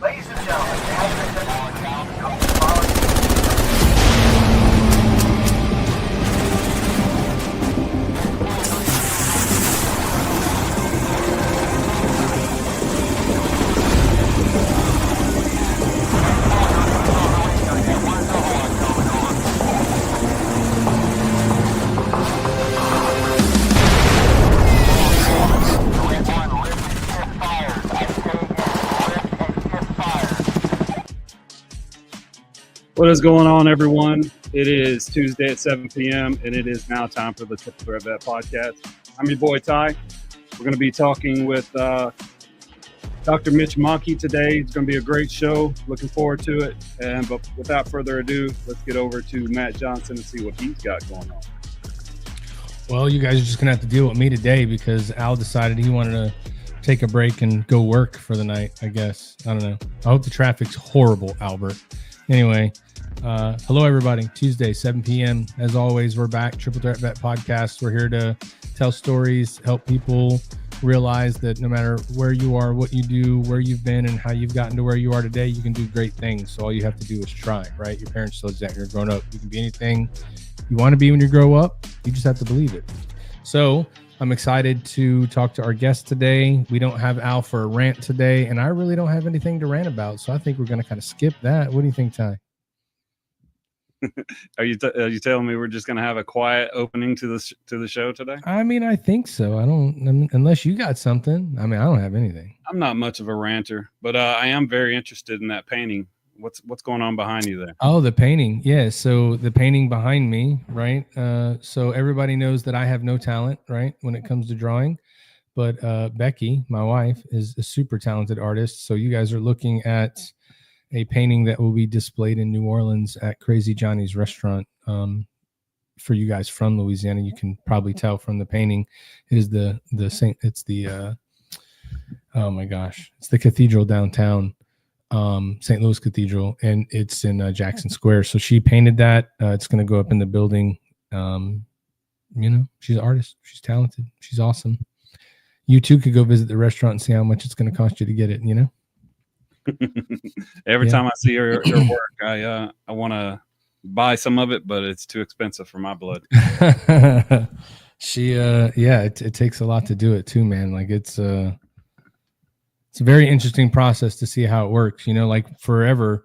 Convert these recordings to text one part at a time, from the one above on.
Ladies and gentlemen, the advent of the following. What is going on, everyone? It is Tuesday at 7 p.m., and it is now time for the TTV Podcast. I'm your boy, Ty. We're going to be talking with Dr. Mitch Maki today. It's going to be a great show. Looking forward to it. But without further ado, let's get over to Matt Johnson and see what he's got going on. Well, you guys are just going to have to deal with me today because Al decided he wanted to take a break and go work for the night, I guess. I don't know. I hope the traffic's horrible, Albert. Anyway, hello, everybody. Tuesday, 7 p.m. As always, we're back. Triple Threat Vet Podcast. We're here to tell stories, help people realize that no matter where you are, what you do, where you've been, and how you've gotten to where you are today, you can do great things. So all you have to do is try, right? Your parents told you that you're grown up. You can be anything you want to be when you grow up. You just have to believe it. So I'm excited to talk to our guest today. We don't have Al for a rant today, and I really don't have anything to rant about. So I think we're going to kind of skip that. What do you think, Ty? Are you telling me we're just going to have a quiet opening to the show today? I mean, I think so. Unless you got something. I mean, I don't have anything. I'm not much of a ranter, but I am very interested in that painting. What's going on behind you there? Oh, the painting. Yeah. So the painting behind me, right? So everybody knows that I have no talent, right, when it comes to drawing. But Becky, my wife, is a super talented artist. So you guys are looking at a painting that will be displayed in New Orleans at Crazy Johnny's restaurant. For you guys from Louisiana, you can probably tell from the painting. It is it's the cathedral downtown. St. Louis Cathedral, and it's in Jackson Square. So she painted that. It's going to go up in the building. She's an artist. She's talented. She's awesome. You too could go visit the restaurant and see how much it's going to cost you to get it. Every time I see her work, I want to buy some of it, but it's too expensive for my blood. It takes a lot to do it too, man. Like it's a very interesting process to see how it works. Like forever,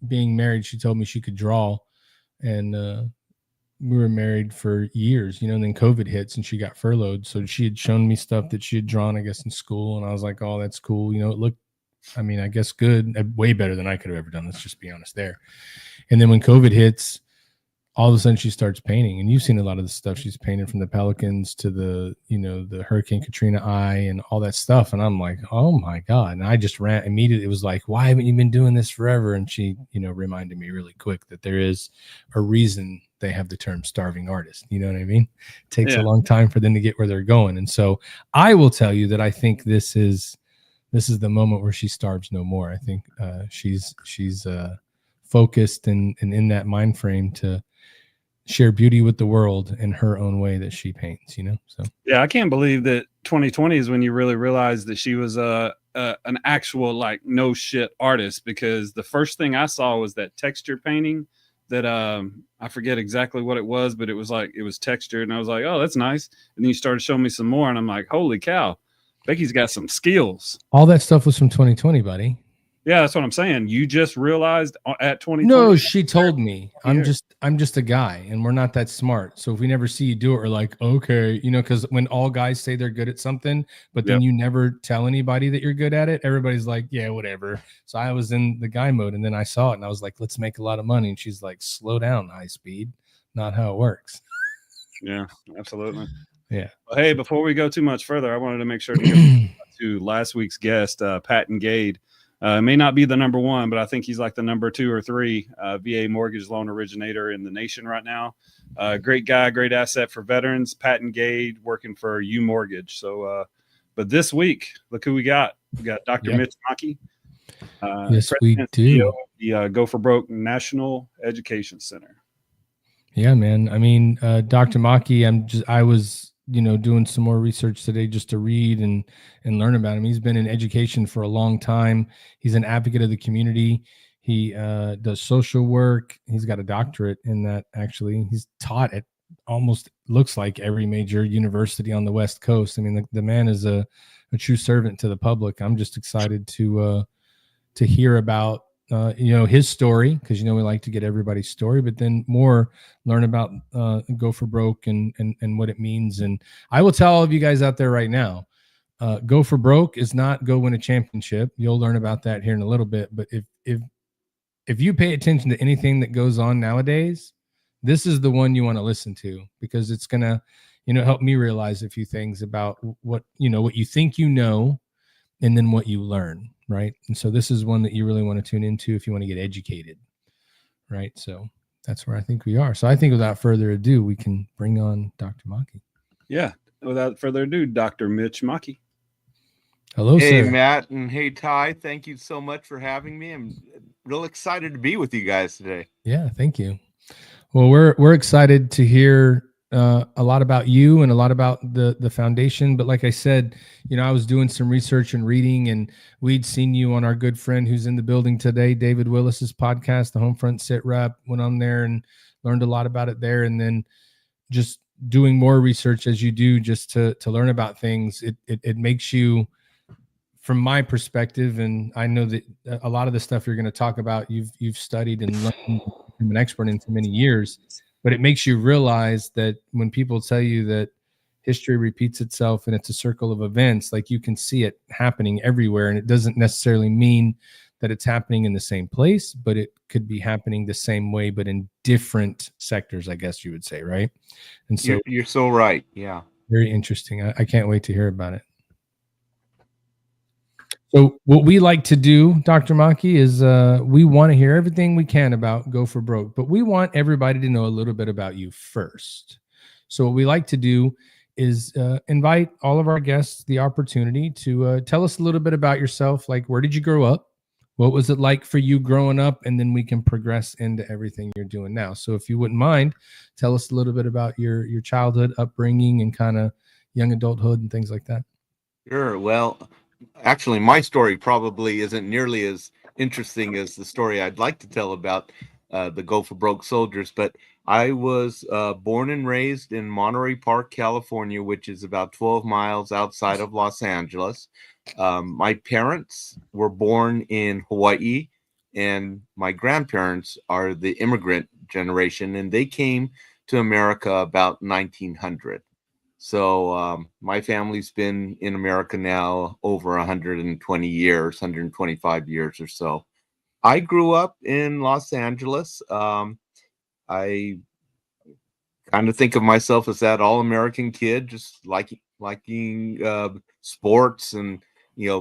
being married, she told me she could draw, and we were married for years, and then COVID hits and she got furloughed. So she had shown me stuff that she had drawn, I guess, in school. And I was like, oh, that's cool. It looked, I guess good, way better than I could have ever done. Let's just be honest there. And then when COVID hits, all of a sudden she starts painting, and you've seen a lot of the stuff she's painted, from the Pelicans to the Hurricane Katrina eye and all that stuff. And I'm like, oh my God. And I just ran immediately. It was like, why haven't you been doing this forever? And she, reminded me really quick that there is a reason they have the term starving artist. You know what I mean? It takes a long time for them to get where they're going. And so I will tell you that I think this is the moment where she starves no more. I think she's focused and in that mind frame to share beauty with the world in her own way that she paints, So yeah, I can't believe that 2020 is when you really realized that she was an actual no shit artist, because the first thing I saw was that texture painting that I forget exactly what it was, but it was textured, and I was like, oh, that's nice. And then you started showing me some more, and I'm like, holy cow, Becky's got some skills. All that stuff was from 2020, buddy. Yeah, that's what I'm saying. You just realized at 2020. No, she told me. I'm just a guy, and we're not that smart. So if we never see you do it, we're like, okay, because when all guys say they're good at something, but then you never tell anybody that you're good at it, everybody's like, yeah, whatever. So I was in the guy mode, and then I saw it, and I was like, let's make a lot of money. And she's like, slow down, high speed. Not how it works. Yeah, absolutely. Yeah. Well, hey, before we go too much further, I wanted to make sure to get to last week's guest, Patton Gade. May not be the number one, but I think he's like the number 2 or 3 VA mortgage loan originator in the nation right now. Great guy, great asset for veterans. Patton Gade working for U Mortgage. So, but this week, look who we got. We got Dr. Mitch Maki. Yes, we do. The Go for Broke National Education Center. Yeah, man. I mean, Dr. Maki, I was doing some more research today just to read and learn about him. He's been in education for a long time. He's an advocate of the community. He does social work. He's got a doctorate in that, actually. He's taught at almost, looks like, every major university on the West Coast. I mean, the man is a true servant to the public. I'm just excited to hear about his story, because we like to get everybody's story, but then more learn about Go for Broke and what it means. And I will tell all of you guys out there right now, Go for Broke is not go win a championship. You'll learn about that here in a little bit. But if you pay attention to anything that goes on nowadays, this is the one you want to listen to, because it's gonna help me realize a few things about what you think and then what you learn, right? And so this is one that you really want to tune into if you want to get educated, right? So that's where I think we are. So I think without further ado, we can bring on Dr. Maki. Yeah, without further ado, Dr. Mitch Maki. Hello, Hey, sir. Matt, and hey, Ty. Thank you so much for having me. I'm real excited to be with you guys today. Yeah, thank you. Well, we're excited to hear a lot about you and a lot about the foundation. But like I said, I was doing some research and reading, and we'd seen you on our good friend who's in the building today, David Willis's podcast, the Homefront Sit Rep. Went on there and learned a lot about it there, and then just doing more research as you do, just to learn about things. It makes you, from my perspective, and I know that a lot of the stuff you're going to talk about, you've studied and learned, become an expert in for many years. But it makes you realize that when people tell you that history repeats itself and it's a circle of events, like, you can see it happening everywhere. And it doesn't necessarily mean that it's happening in the same place, but it could be happening the same way, but in different sectors, I guess you would say, right? And so You're so right. Yeah. very interesting. I can't wait to hear about it. So what we like to do, Dr. Maki, is we want to hear everything we can about Go for Broke, but we want everybody to know a little bit about you first. So what we like to do is invite all of our guests the opportunity to tell us a little bit about yourself. Like, where did you grow up? What was it like for you growing up? And then we can progress into everything you're doing now. So if you wouldn't mind, tell us a little bit about your childhood upbringing and kind of young adulthood and things like that. Sure. Well, actually, my story probably isn't nearly as interesting as the story I'd like to tell about the Go for Broke soldiers, but I was born and raised in Monterey Park, California, which is about 12 miles outside of Los Angeles. My parents were born in Hawaii, and my grandparents are the immigrant generation, and they came to America about 1900. So my family's been in America now over 120 years, 125 years or so. I grew up in Los Angeles. I kind of think of myself as that all-American kid, just liking sports and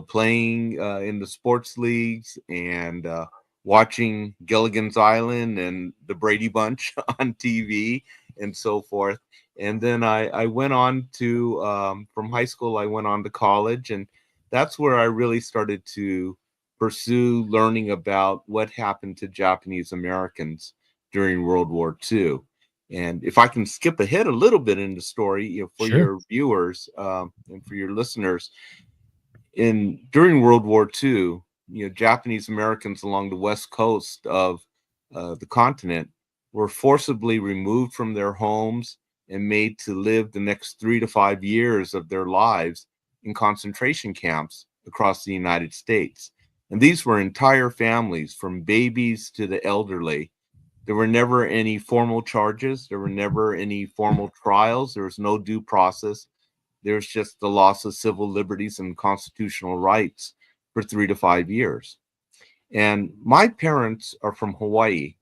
playing in the sports leagues and watching Gilligan's Island and the Brady Bunch on TV and so forth. And then I went on to, from high school, I went on to college, and that's where I really started to pursue learning about what happened to Japanese Americans during World War II. And if I can skip ahead a little bit in the story, for Sure. your viewers and for your listeners, during World War II, Japanese Americans along the west coast of the continent were forcibly removed from their homes and made to live the next 3 to 5 years of their lives in concentration camps across the United States. And these were entire families, from babies to the elderly. There were never any formal charges. There were never any formal trials. There was no due process. There's just the loss of civil liberties and constitutional rights for 3 to 5 years. And my parents are from Hawaii.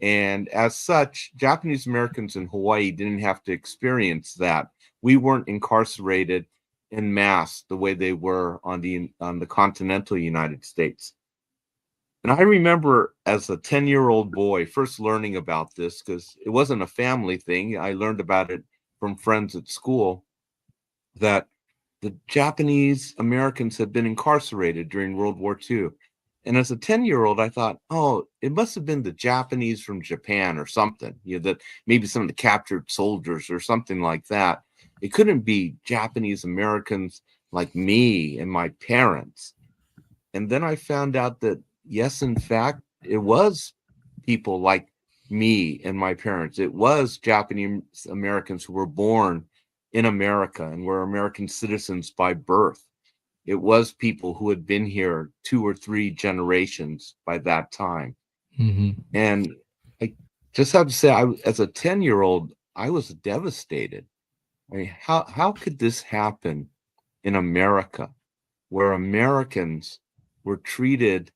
And as such, Japanese Americans in Hawaii didn't have to experience that. We weren't incarcerated en masse the way they were on the continental United States. And I remember as a 10-year-old boy first learning about this, because it wasn't a family thing. I learned about it from friends at school, that the Japanese Americans had been incarcerated during World War II. And as a 10-year-old, I thought, oh, it must have been the Japanese from Japan or something, that maybe some of the captured soldiers or something like that. It couldn't be Japanese Americans like me and my parents. And then I found out that, yes, in fact, it was people like me and my parents. It was Japanese Americans who were born in America and were American citizens by birth. It was people who had been here 2 or 3 generations by that time. And I just have to say, as a 10-year-old, I was devastated. I mean, how could this happen in America, where Americans were treated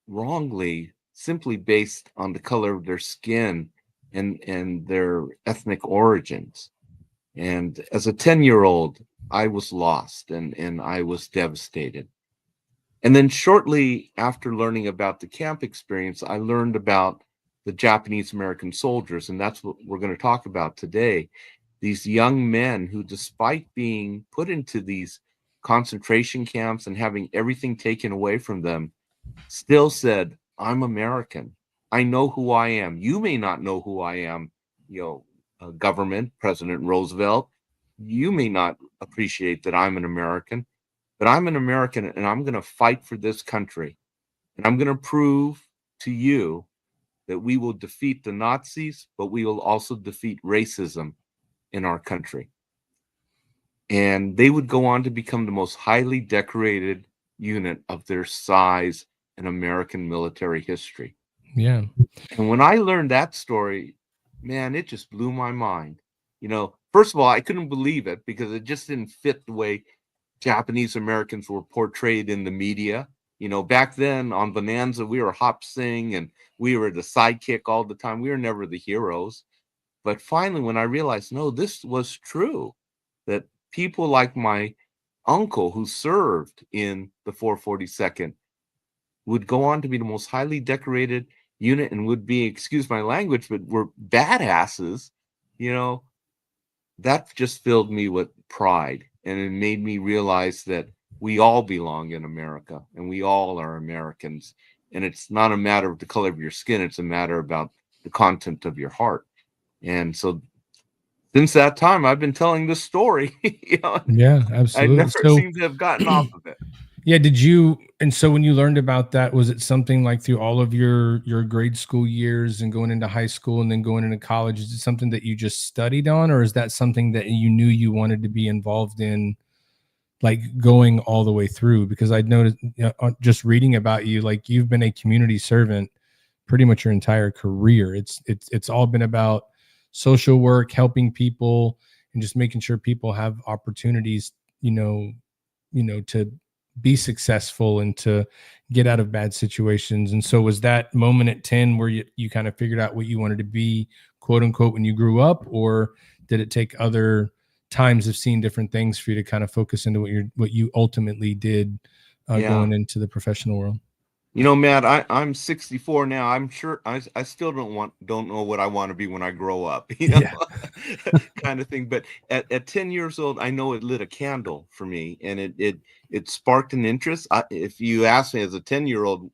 wrongly simply based on the color of their skin and their ethnic origins? And as a 10-year-old, I was lost and I was devastated. And then shortly after learning about the camp experience, I learned about the Japanese American soldiers, and that's what we're going to talk about today. These young men who, despite being put into these concentration camps and having everything taken away from them, still said, I'm American. I know who I am. You may not know who I am, government, President Roosevelt. You may not appreciate that I'm an American, but I'm an American and I'm going to fight for this country. And I'm going to prove to you that we will defeat the Nazis, but we will also defeat racism in our country. And they would go on to become the most highly decorated unit of their size in American military history. Yeah. And when I learned that story, man, it just blew my mind. First of all, I couldn't believe it because it just didn't fit the way Japanese Americans were portrayed in the media. Back then on Bonanza, we were Hop Sing and we were the sidekick all the time. We were never the heroes. But finally, when I realized, no, this was true, that people like my uncle who served in the 442nd would go on to be the most highly decorated unit and would be, excuse my language, but were badasses, that just filled me with pride. And it made me realize that we all belong in America and we all are Americans. And it's not a matter of the color of your skin. It's a matter about the content of your heart. And so since that time, I've been telling this story. Yeah, absolutely. I never seem to have gotten off of it. Yeah. And so when you learned about that, was it something like through all of your grade school years and going into high school and then going into college? Is it something that you just studied on, or is that something that you knew you wanted to be involved in, like going all the way through? Because I'd noticed just reading about you, like you've been a community servant pretty much your entire career. It's all been about social work, helping people, and just making sure people have opportunities, to be successful and to get out of bad situations. And so was that moment at 10 where you kind of figured out what you wanted to be, quote unquote, when you grew up, or did it take other times of seeing different things for you to kind of focus into what you ultimately did going into the professional world? Matt, I'm 64 now. I'm sure I still don't know what I want to be when I grow up, kind of thing. But at 10 years old, I know it lit a candle for me, and it sparked an interest. If you ask me as a 10-year-old,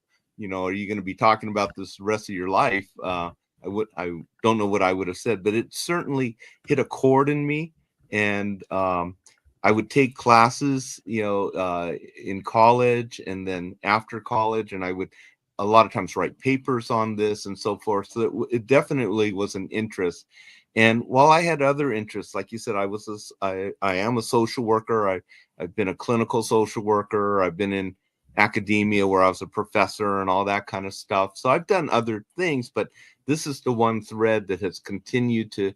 are you going to be talking about this the rest of your life? I don't know what I would have said, but it certainly hit a chord in me, and I would take classes, in college and then after college, and I would a lot of times write papers on this and so forth. So it definitely was an interest. And while I had other interests, like you said, I am a social worker. I've been a clinical social worker. I've been in academia where I was a professor and all that kind of stuff. So I've done other things, but this is the one thread that has continued to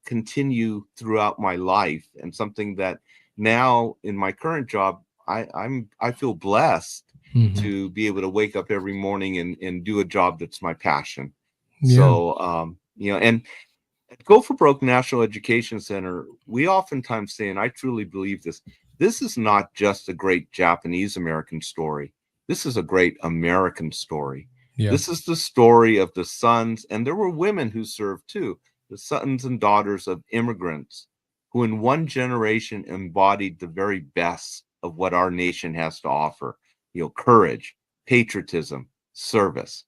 continue throughout my life, and something that now in my current job, I feel blessed to be able to wake up every morning and do a job that's my passion. Yeah. So, and at Go for Broke National Education Center, we oftentimes say, and I truly believe this is not just a great Japanese American story. This is a great American story. Yeah. This is the story of the sons, and there were women who served too, the sons and daughters of immigrants who in one generation embodied the very best of what our nation has to offer, courage, patriotism, service.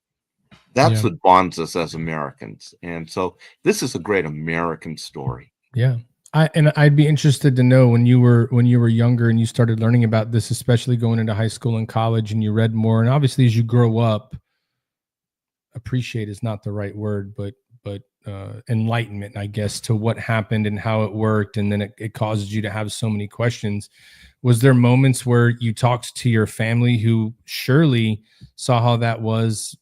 That's what bonds us as Americans. And so this is a great American story. Yeah, I'd be interested to know when you were younger and you started learning about this, especially going into high school and college, and you read more. And obviously, as you grow up, appreciate is not the right word, but enlightenment, I guess, to what happened and how it worked, and then it causes you to have so many questions. Was there moments where you talked to your family who surely saw how that was,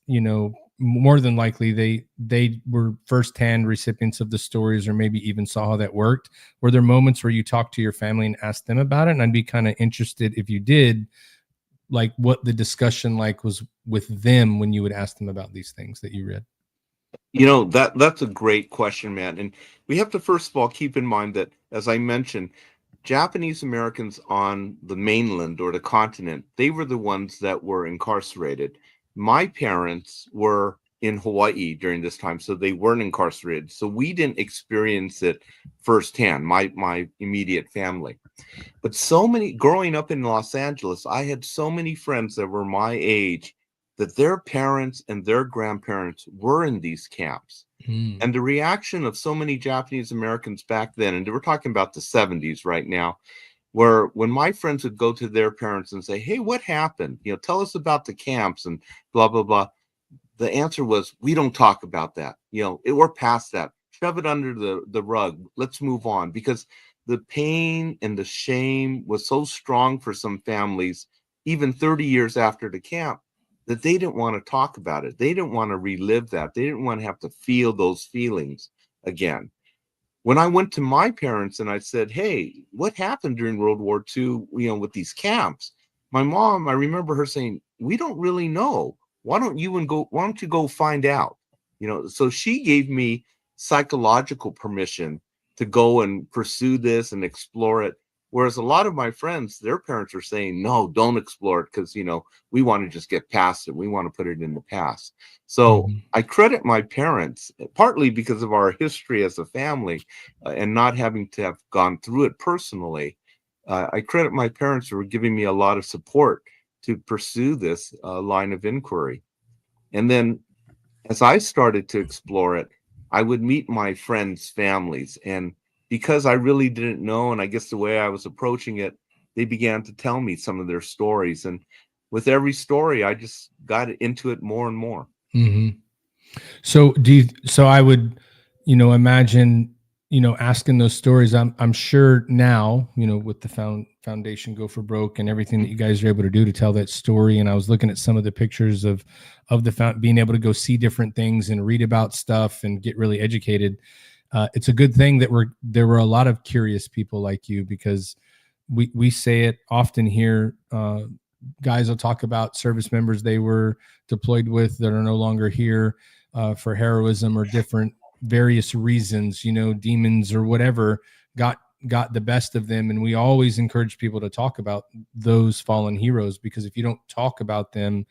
more than likely they were firsthand recipients of the stories, or maybe even saw how that worked? Were there moments where you talked to your family and asked them about it? And I'd be kind of interested, if you did, like what the discussion like was with them when you would ask them about these things that you read. That's a great question, man. And we have to first of all keep in mind that, as I mentioned, Japanese Americans on the mainland or the continent, they were the ones that were incarcerated. My parents were in Hawaii during this time, so they weren't incarcerated. So we didn't experience it firsthand, my immediate family. But growing up in Los Angeles, I had so many friends that were my age that their parents and their grandparents were in these camps. And the reaction of so many Japanese Americans back then, and we're talking about the 70s right now, where when my friends would go to their parents and say, hey, what happened? Tell us about the camps and blah, blah, blah. The answer was, we don't talk about that. We're past that. Shove it under the rug. Let's move on. Because the pain and the shame was so strong for some families, even 30 years after the camp, that they didn't want to talk about it. They didn't want to relive that. They didn't want to have to feel those feelings again. When I went to my parents and I said, hey, what happened during World War II, with these camps? My mom, I remember her saying, we don't really know. Why don't you go find out? So she gave me psychological permission to go and pursue this and explore it. Whereas a lot of my friends, their parents are saying, no, don't explore it, because, we want to just get past it. We want to put it in the past. So I credit my parents, partly because of our history as a family and not having to have gone through it personally. I credit my parents for giving me a lot of support to pursue this line of inquiry. And then as I started to explore it, I would meet my friends' families. And because I really didn't know, and I guess the way I was approaching it, they began to tell me some of their stories. And with every story, I just got into it more and more. Mm-hmm. So I would, imagine, asking those stories. I'm sure now, with the foundation Go for Broke and everything that you guys are able to do to tell that story. And I was looking at some of the pictures of being able to go see different things and read about stuff and get really educated. It's a good thing that there were a lot of curious people like you, because we say it often here. Guys will talk about service members they were deployed with that are no longer here for heroism or different various reasons, demons or whatever got the best of them. And we always encourage people to talk about those fallen heroes, because if you don't talk about them,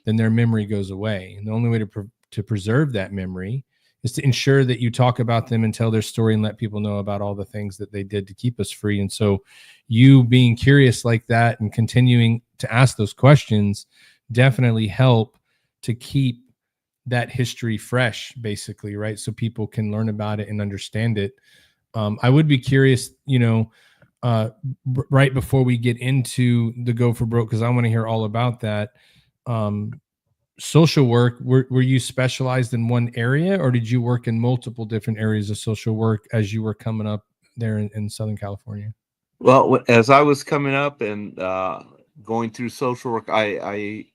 then their memory goes away. And the only way to preserve that memory is to ensure that you talk about them and tell their story and let people know about all the things that they did to keep us free. And so you being curious like that and continuing to ask those questions definitely help to keep that history fresh, basically, right? So people can learn about it and understand it. I would be curious, right before we get into the Go for Broke, because I want to hear all about that. Social work, were you specialized in one area, or did you work in multiple different areas of social work as you were coming up there in Southern California? Well, as I was coming up and going through social work, I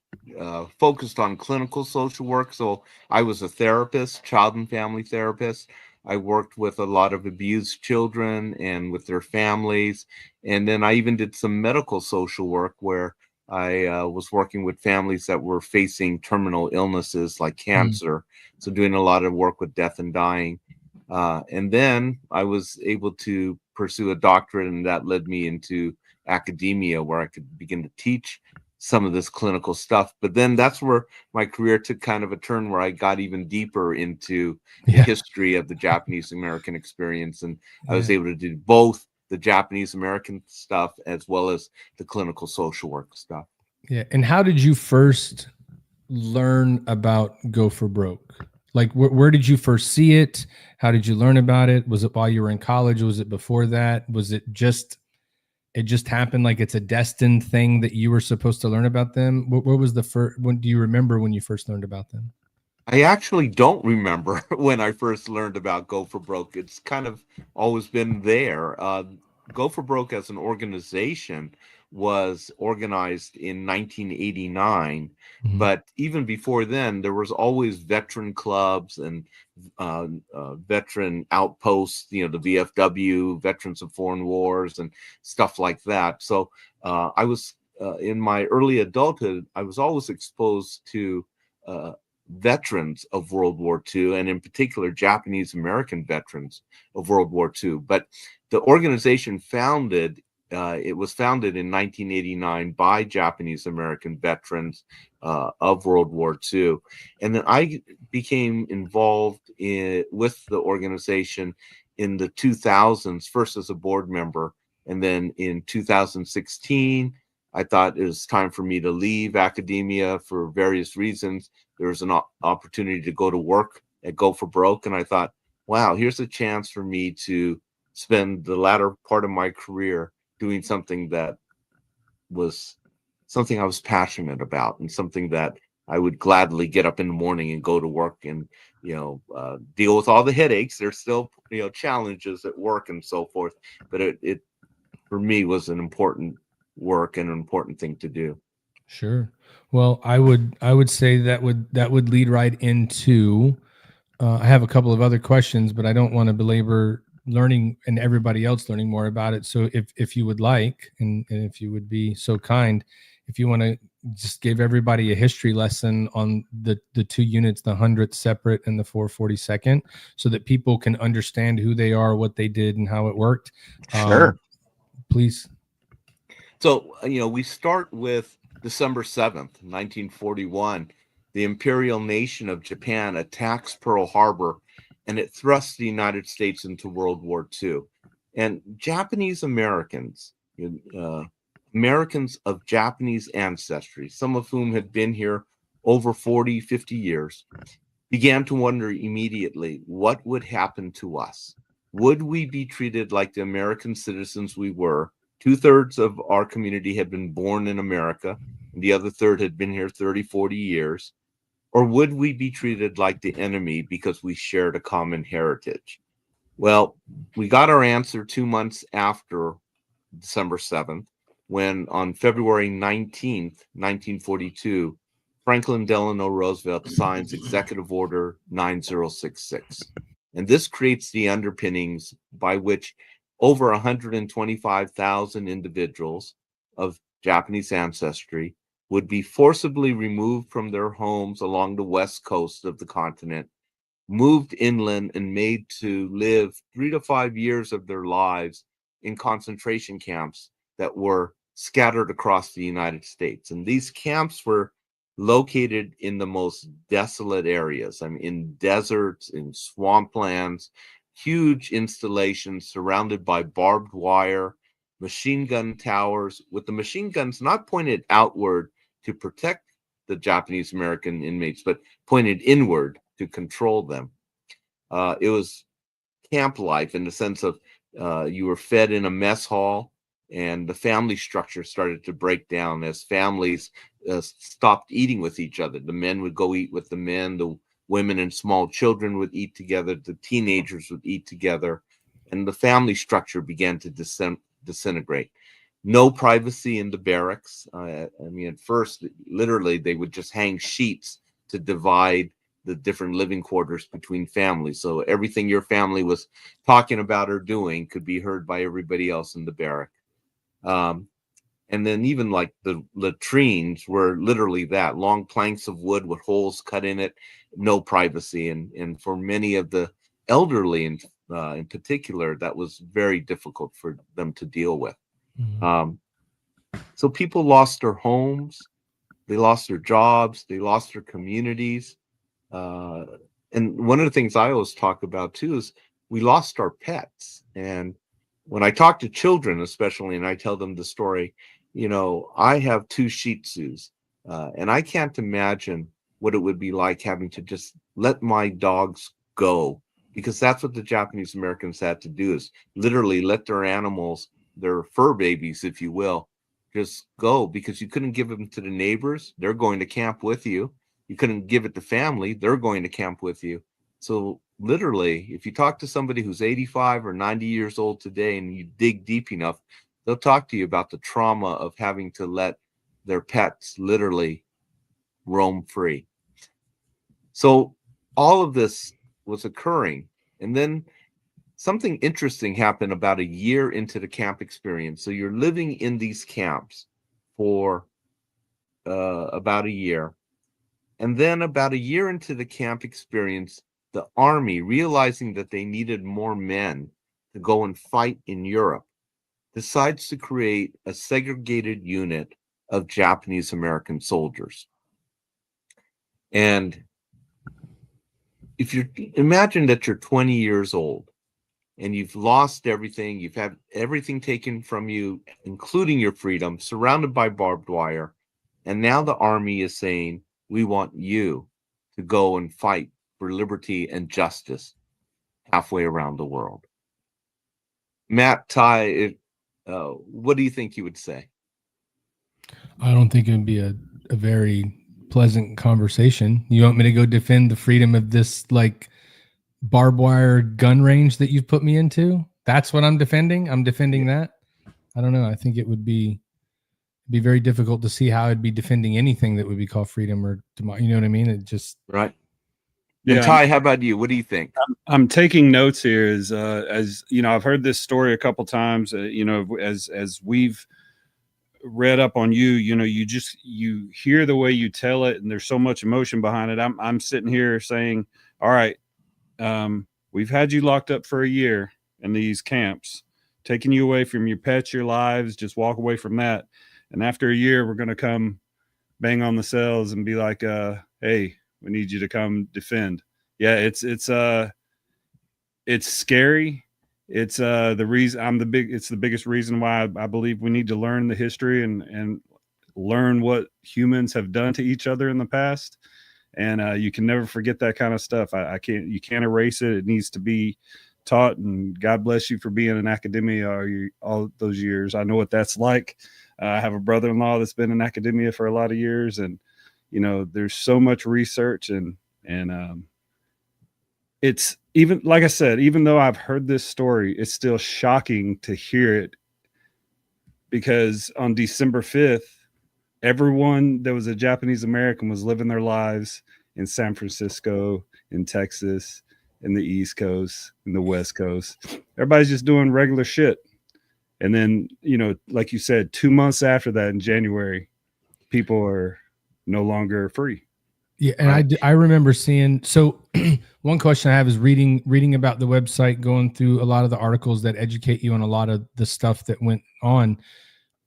focused on clinical social work. So I was a therapist, child and family therapist. I worked with a lot of abused children and with their families. And then I even did some medical social work where I was working with families that were facing terminal illnesses like cancer. So doing a lot of work with death and dying. And then I was able to pursue a doctorate, and that led me into academia, where I could begin to teach some of this clinical stuff. But then that's where my career took kind of a turn, where I got even deeper into the history of the Japanese American experience. And I was able to do both the Japanese American stuff as well as the clinical social work stuff. Yeah. And how did you first learn about Go for Broke? Like, where did you first see it? How did you learn about it? Was it while you were in college? Was it before that? Was it just happened, like it's a destined thing that you were supposed to learn about them? What was the first, when do you remember when you first learned about them? I actually don't remember when I first learned about Go for Broke. It's kind of always been there. Go for Broke as an organization was organized in 1989, but even before then, there was always veteran clubs and veteran outposts. You know, the VFW, Veterans of Foreign Wars, and stuff like that. So I was in my early adulthood, I was always exposed to veterans of World War II, and in particular Japanese American veterans of World War II. But the organization it was founded in 1989 by Japanese American veterans of World War II. And then I became involved with the organization in the 2000s, first as a board member, and then in 2016, I thought it was time for me to leave academia for various reasons. There was an opportunity to go to work at Go for Broke, and I thought, wow, here's a chance for me to spend the latter part of my career doing something that was something I was passionate about, and something that I would gladly get up in the morning and go to work and, deal with all the headaches. There's still, challenges at work and so forth, but it for me was an important work and an important thing to do. Sure. Well, I would say that would lead right into, I have a couple of other questions, but I don't want to belabor learning and everybody else learning more about it. So if you would like, and if you would be so kind, if you want to just give everybody a history lesson on the two units, the 100th separate and the 442nd, so that people can understand who they are, what they did, and how it worked. Sure. Please. So, we start with December 7th, 1941. The imperial nation of Japan attacks Pearl Harbor, and it thrusts the United States into World War II. And Japanese Americans, Americans of Japanese ancestry, some of whom had been here over 40, 50 years, began to wonder immediately what would happen to us. Would we be treated like the American citizens we were? 2/3 of our community had been born in America, and the other third had been here 30, 40 years. Or would we be treated like the enemy because we shared a common heritage? Well, we got our answer 2 months after December 7th, when on February 19th, 1942, Franklin Delano Roosevelt signs Executive Order 9066. And this creates the underpinnings by which over 125,000 individuals of Japanese ancestry would be forcibly removed from their homes along the west coast of the continent, moved inland, and made to live 3 to 5 years of their lives in concentration camps that were scattered across the United States. And these camps were located in the most desolate areas. I mean, in deserts, in swamplands, huge installations surrounded by barbed wire, machine gun towers, with the machine guns not pointed outward to protect the Japanese American inmates, but pointed inward to control them. It was camp life in the sense of you were fed in a mess hall, and the family structure started to break down as families stopped eating with each other. The men would go eat with the men, the women and small children would eat together, the teenagers would eat together, and the family structure began to disintegrate. No privacy in the barracks. I mean, at first, literally, they would just hang sheets to divide the different living quarters between families. So everything your family was talking about or doing could be heard by everybody else in the barrack. And then even like the latrines were literally that, long planks of wood with holes cut in it, no privacy. And for many of the elderly in particular, that was very difficult for them to deal with. So people lost their homes, they lost their jobs, they lost their communities. And one of the things I always talk about too is we lost our pets. And when I talk to children, especially, and I tell them the story, I have 2 Shih Tzus, and I can't imagine what it would be like having to just let my dogs go, because that's what the Japanese Americans had to do, is literally let their animals, their fur babies, if you will, just go, because you couldn't give them to the neighbors. They're going to camp with you. You couldn't give it to family. They're going to camp with you. So literally, if you talk to somebody who's 85 or 90 years old today and you dig deep enough, they'll talk to you about the trauma of having to let their pets literally roam free. So all of this was occurring. And then something interesting happened about a year into the camp experience. So you're living in these camps for about a year. And then about a year into the camp experience, the army, realizing that they needed more men to go and fight in Europe, decides to create a segregated unit of Japanese American soldiers. And if you imagine that you're 20 years old and you've lost everything, you've had everything taken from you, including your freedom, surrounded by barbed wire, and now the army is saying, we want you to go and fight for liberty and justice halfway around the world. Matt, Ty, what do you think you would say? I don't think it would be a very pleasant conversation. You want me to go defend the freedom of this like barbed wire gun range that you've put me into? That's what I'm defending. I'm defending that. I don't know. I think it would be very difficult to see how I'd be defending anything that would be called freedom or you know what I mean? It just right. Yeah. And Ty, how about you? What do you think? I'm taking notes here as you know, I've heard this story a couple times, you know, as we've read up on you, you know, you hear the way you tell it and there's so much emotion behind it. I'm sitting here saying, all right, we've had you locked up for a year in these camps, taking you away from your pets, your lives, just walk away from that. And after a year, we're going to come bang on the cells and be like, hey, we need you to come defend. Yeah, it's scary. It's the reason it's the biggest reason why I believe we need to learn the history and learn what humans have done to each other in the past. And you can never forget that kind of stuff. You can't erase it. It needs to be taught, and God bless you for being in academia all those years. I know what that's like. I have a brother-in-law that's been in academia for a lot of years, and you know, there's so much research and it's even, like I said, even though I've heard this story, it's still shocking to hear it, because on December 5th, everyone that was a Japanese American was living their lives in San Francisco, in Texas, in the East Coast, in the West Coast. Everybody's just doing regular shit. And then, you know, like you said, 2 months after that, in January, people are no longer free. Yeah, and right. I remember seeing. So one question I have is reading about the website, going through a lot of the articles that educate you on a lot of the stuff that went on.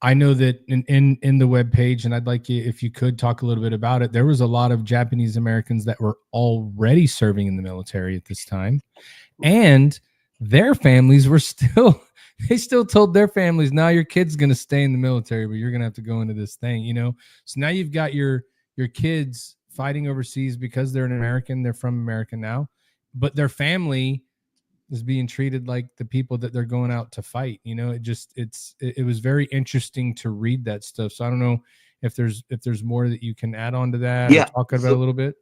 I know that in the webpage, and I'd like you, if you could talk a little bit about it, there was a lot of Japanese Americans that were already serving in the military at this time, and their families were they still told their families, now your kid's going to stay in the military, but you're going to have to go into this thing, you know? So now you've got your kids fighting overseas because they're an American, they're from America now, but their family is being treated like the people that they're going out to fight. You know, it was very interesting to read that stuff. So I don't know if there's more that you can add on to that, or talk about a little bit.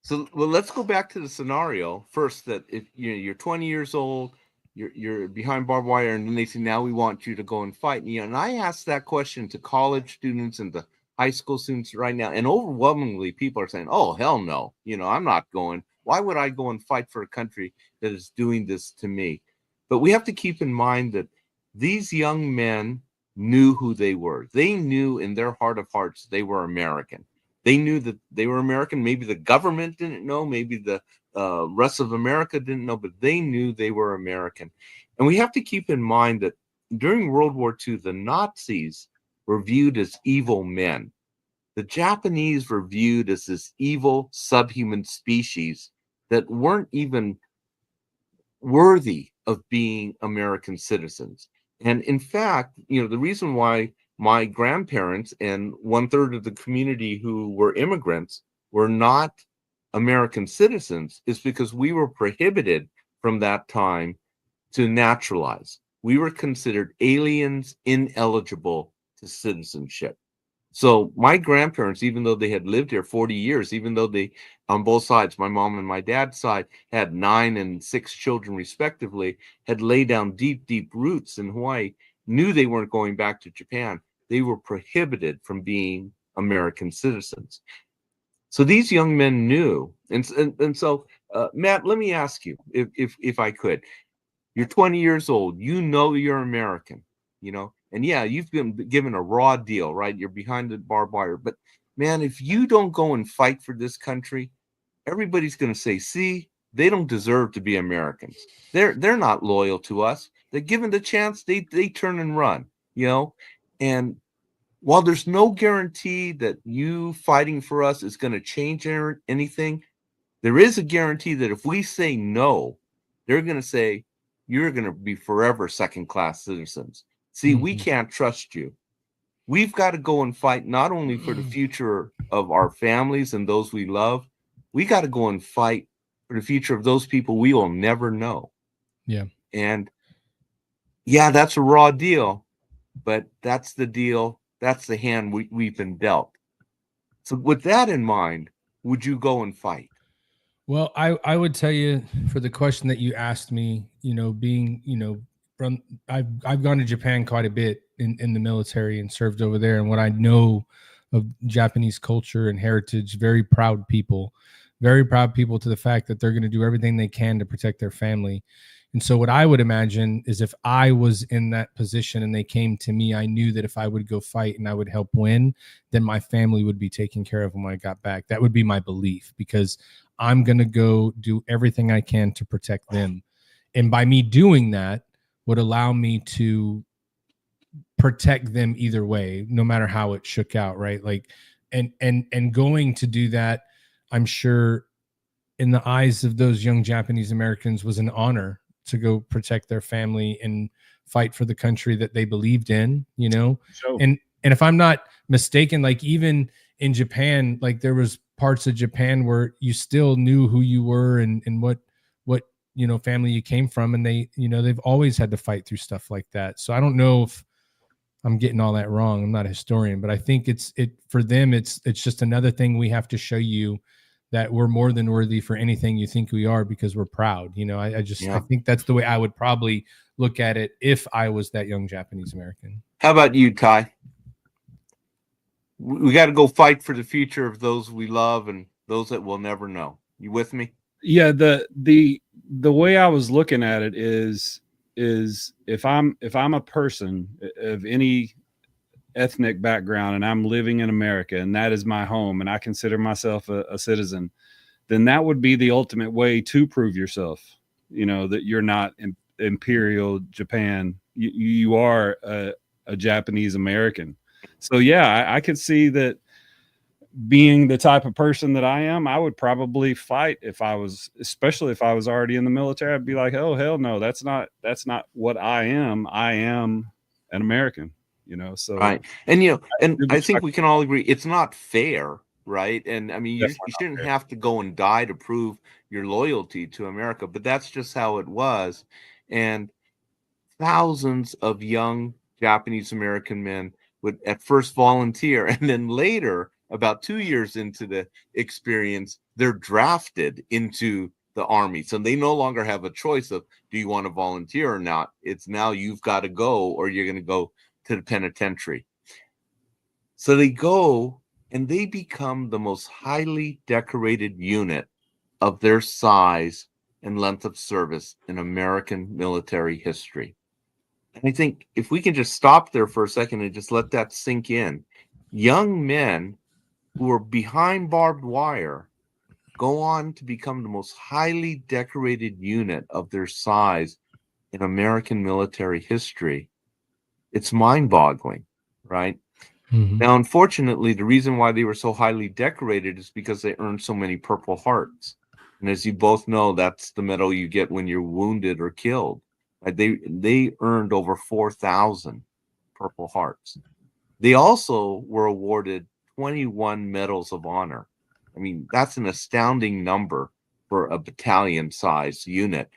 So, well, let's go back to the scenario first, that if you're 20 years old, you're behind barbed wire, and then they say, now we want you to go and fight. And I asked that question to college students and the high school students right now, and overwhelmingly people are saying, oh, hell no, I'm not going. Why would I go and fight for a country that is doing this to me? But we have to keep in mind that these young men knew who they were. They knew in their heart of hearts they were American. They knew that they were American. Maybe the government didn't know, maybe the rest of America didn't know, but they knew they were American. And we have to keep in mind that during World War II, the Nazis were viewed as evil men. The Japanese were viewed as this evil subhuman species that weren't even worthy of being American citizens. And in fact, the reason why my grandparents and 1/3 of the community who were immigrants were not American citizens is because we were prohibited from that time to naturalize. We were considered aliens, ineligible to citizenship. So my grandparents, even though they had lived here 40 years, even though they, on both sides, my mom and my dad's side, had 9 and 6 children respectively, had laid down deep, deep roots in Hawaii, knew they weren't going back to Japan. They were prohibited from being American citizens. So these young men knew. And so, Matt, let me ask you, if I could. You're 20 years old. You know you're American, and yeah, you've been given a raw deal, right? You're behind the barbed wire. But man, if you don't go and fight for this country, everybody's going to say, see, they don't deserve to be Americans. They're not loyal to us. They're given the chance, they turn and run, And while there's no guarantee that you fighting for us is going to change anything, there is a guarantee that if we say no, they're going to say, you're going to be forever second-class citizens. See, we can't trust you. We've got to go and fight not only for the future of our families and those we love, we got to go and fight for the future of those people we will never know. Yeah. And yeah, that's a raw deal, but that's the deal. That's the hand we've been dealt. So with that in mind, would you go and fight? Well, I would tell you, for the question that you asked me, being, from I've gone to Japan quite a bit in the military and served over there. And what I know of Japanese culture and heritage, very proud people to the fact that they're going to do everything they can to protect their family. And so what I would imagine is if I was in that position and they came to me, I knew that if I would go fight and I would help win, then my family would be taken care of when I got back. That would be my belief, because I'm going to go do everything I can to protect them. And by me doing that would allow me to protect them either way, no matter how it shook out. Right. Like, and going to do that, I'm sure in the eyes of those young Japanese Americans was an honor to go protect their family and fight for the country that they believed in, Sure. And if I'm not mistaken, like even in Japan, like there was parts of Japan where you still knew who you were and what family you came from, and they they've always had to fight through stuff like that. So I don't know if I'm getting all that wrong. I'm not a historian, but I think it's for them it's just another thing we have to show you, that we're more than worthy for anything you think we are, because we're proud. I think that's the way I would probably look at it if I was that young Japanese American. How about you, Ty? We got to go fight for the future of those we love and those that we'll never know. You with me? Yeah. The way I was looking at it is if I'm a person of any ethnic background and I'm living in America and that is my home and I consider myself a citizen, then that would be the ultimate way to prove yourself, that you're not imperial Japan. You are a Japanese American. So yeah, I could see that being the type of person that I am, I would probably fight especially if I was already in the military. I'd be like, oh, hell no, that's not what I am. I am an American. So right. And I think we can all agree it's not fair, right? And I mean, you shouldn't have to go and die to prove your loyalty to America, but that's just how it was. And thousands of young Japanese American men would at first volunteer, and then later, about 2 years into the experience, they're drafted into the army. So they no longer have a choice of, do you want to volunteer or not? It's now you've got to go, or you're going to go to the penitentiary. So they go and they become the most highly decorated unit of their size and length of service in American military history. And I think if we can just stop there for a second and just let that sink in, young men who are behind barbed wire go on to become the most highly decorated unit of their size in American military history. It's mind-boggling, right? Mm-hmm. Now, unfortunately, the reason why they were so highly decorated is because they earned so many Purple Hearts. And as you both know, that's the medal you get when you're wounded or killed. Right? They earned over 4,000 Purple Hearts. They also were awarded 21 medals of honor. I mean, that's an astounding number for a battalion-sized unit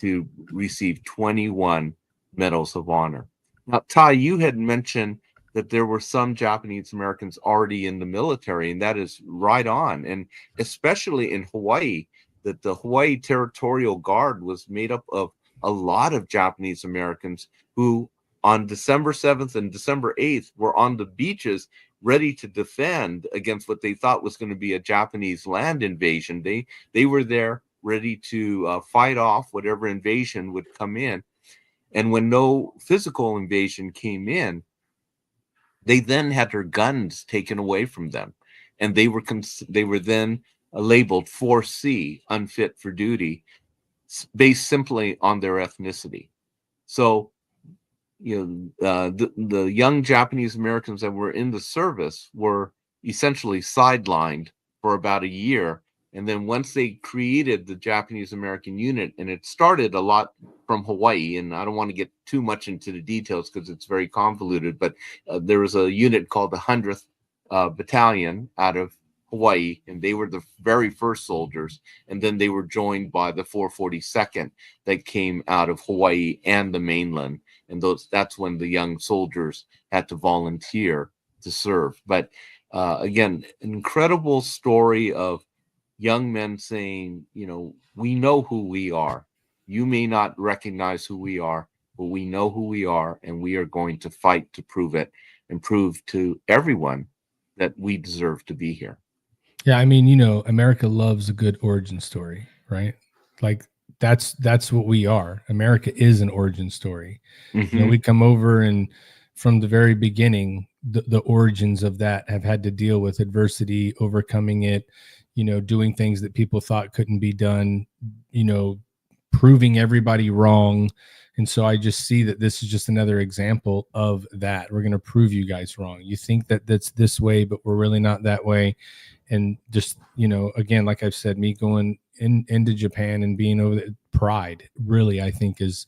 to receive 21 Medals of Honor. Now, Ty, you had mentioned that there were some Japanese Americans already in the military, and that is right on. And especially in Hawaii, that the Hawaii Territorial Guard was made up of a lot of Japanese Americans who on December 7th and December 8th were on the beaches ready to defend against what they thought was going to be a Japanese land invasion. They were there ready to fight off whatever invasion would come in. And when no physical invasion came in, they then had their guns taken away from them, and they were then labeled 4C, unfit for duty, based simply on their ethnicity. So, the young Japanese Americans that were in the service were essentially sidelined for about a year. And then once they created the Japanese American unit, and it started a lot from Hawaii, and I don't want to get too much into the details because it's very convoluted, but there was a unit called the 100th Battalion out of Hawaii, and they were the very first soldiers. And then they were joined by the 442nd that came out of Hawaii and the mainland. And that's when the young soldiers had to volunteer to serve. But again, an incredible story of young men saying, we know who we are. You may not recognize who we are, but we know who we are, and we are going to fight to prove it and prove to everyone that we deserve to be here. Yeah, I mean, America loves a good origin story, right? Like that's what we are. America is an origin story. Mm-hmm. We come over, and from the very beginning, the origins of that have had to deal with adversity, overcoming it, doing things that people thought couldn't be done, proving everybody wrong. And so I just see that this is just another example of that. We're going to prove you guys wrong. You think that that's this way, but we're really not that way. And just, again, like I've said, me going into Japan and being over there, pride really, I think, is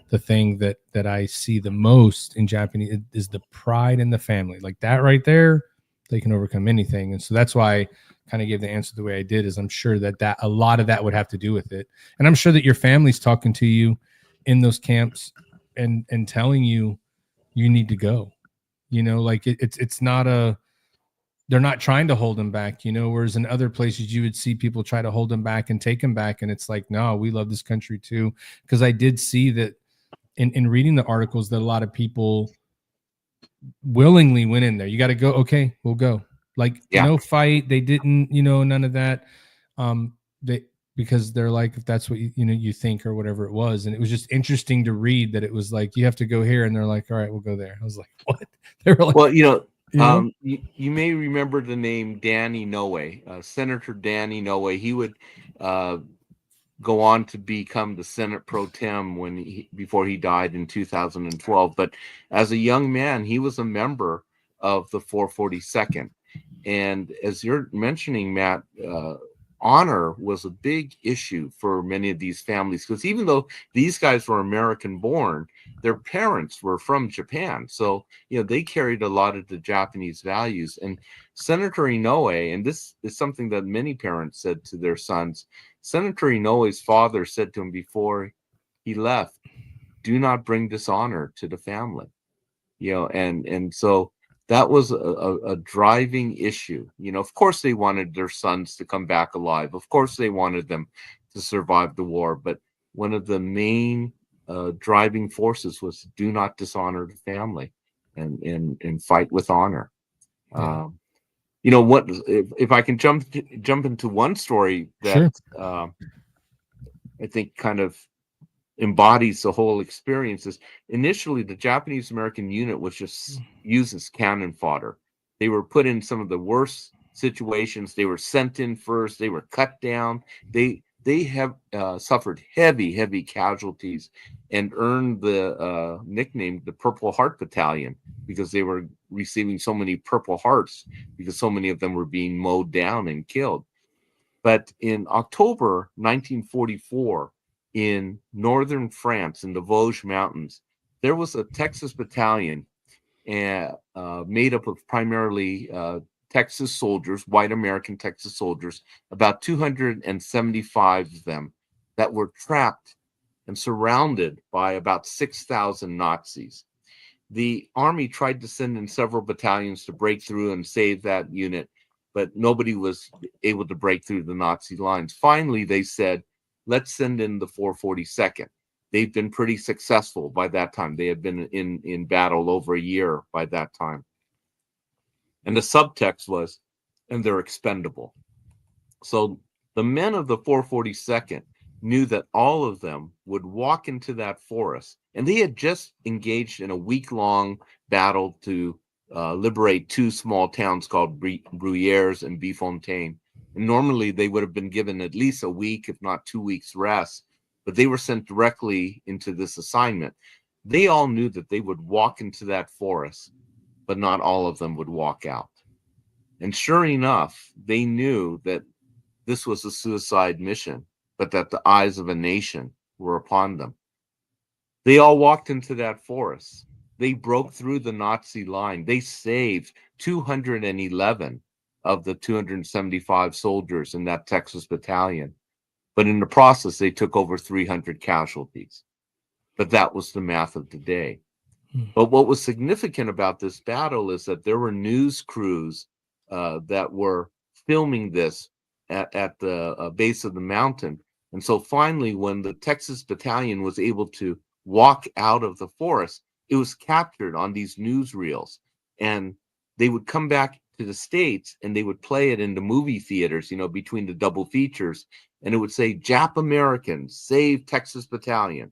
the thing that I see the most in Japanese is the pride in the family. Like that right there, they can overcome anything. And so that's why I kind of gave the answer the way I did, is I'm sure that a lot of that would have to do with it. And I'm sure that your family's talking to you in those camps and telling you need to go, like it's not they're not trying to hold them back, whereas in other places you would see people try to hold them back and take them back. And it's like, no, we love this country too. Because I did see that in reading the articles that a lot of people willingly went in there. You got to go. Okay, we'll go. Like no fight. They didn't, none of that. Because they're like, if that's what you think or whatever it was. And it was just interesting to read that it was like, you have to go here. And they're like, all right, we'll go there. I was like, what? They were like, well, you may remember the name Danny Inouye, Senator Danny Inouye. He would go on to become the Senate pro tem before he died in 2012. But as a young man, he was a member of the 442nd. And as you're mentioning, Matt, honor was a big issue for many of these families, because even though these guys were American born, their parents were from Japan. So, they carried a lot of the Japanese values. And Senator Inouye, and this is something that many parents said to their sons, Senator Inouye's father said to him before he left, do not bring dishonor to the family. And so that was a driving issue. Of course they wanted their sons to come back alive. Of course they wanted them to survive the war. But one of the main driving forces was do not dishonor the family and fight with honor. Yeah. What if I can jump into one story that I think kind of embodies the whole experience. Is initially the Japanese American unit was just used as cannon fodder. They were put in some of the worst situations. They were sent in first. They were cut down. They have suffered heavy casualties and earned the nickname the Purple Heart Battalion, because they were receiving so many Purple Hearts because so many of them were being mowed down and killed. But in October 1944, in northern France, in the Vosges Mountains, there was a Texas battalion made up of primarily Texas soldiers, white American Texas soldiers, about 275 of them, that were trapped and surrounded by about 6,000 Nazis. The Army tried to send in several battalions to break through and save that unit, but nobody was able to break through the Nazi lines. Finally, they said, let's send in the 442nd. They've been pretty successful by that time. They had been in battle over a year by that time. And the subtext was, and they're expendable. So the men of the 442nd knew that all of them would walk into that forest, and they had just engaged in a week-long battle to liberate two small towns called Bruyères and Bifontaine. And normally they would have been given at least a week, if not 2 weeks rest, but they were sent directly into this assignment. They all knew that they would walk into that forest, but not all of them would walk out. And sure enough, they knew that this was a suicide mission, but that the eyes of a nation were upon them. They all walked into that forest. They broke through the Nazi line. They saved 211 of the 275 soldiers in that Texas battalion. But in the process, they took over 300 casualties. But that was the math of the day. But what was significant about this battle is that there were news crews that were filming this at the base of the mountain. And so finally, when the Texas battalion was able to walk out of the forest, it was captured on these newsreels. And they would come back to the States and they would play it in the movie theaters, you know, between the double features. And it would say, Jap Americans save Texas battalion.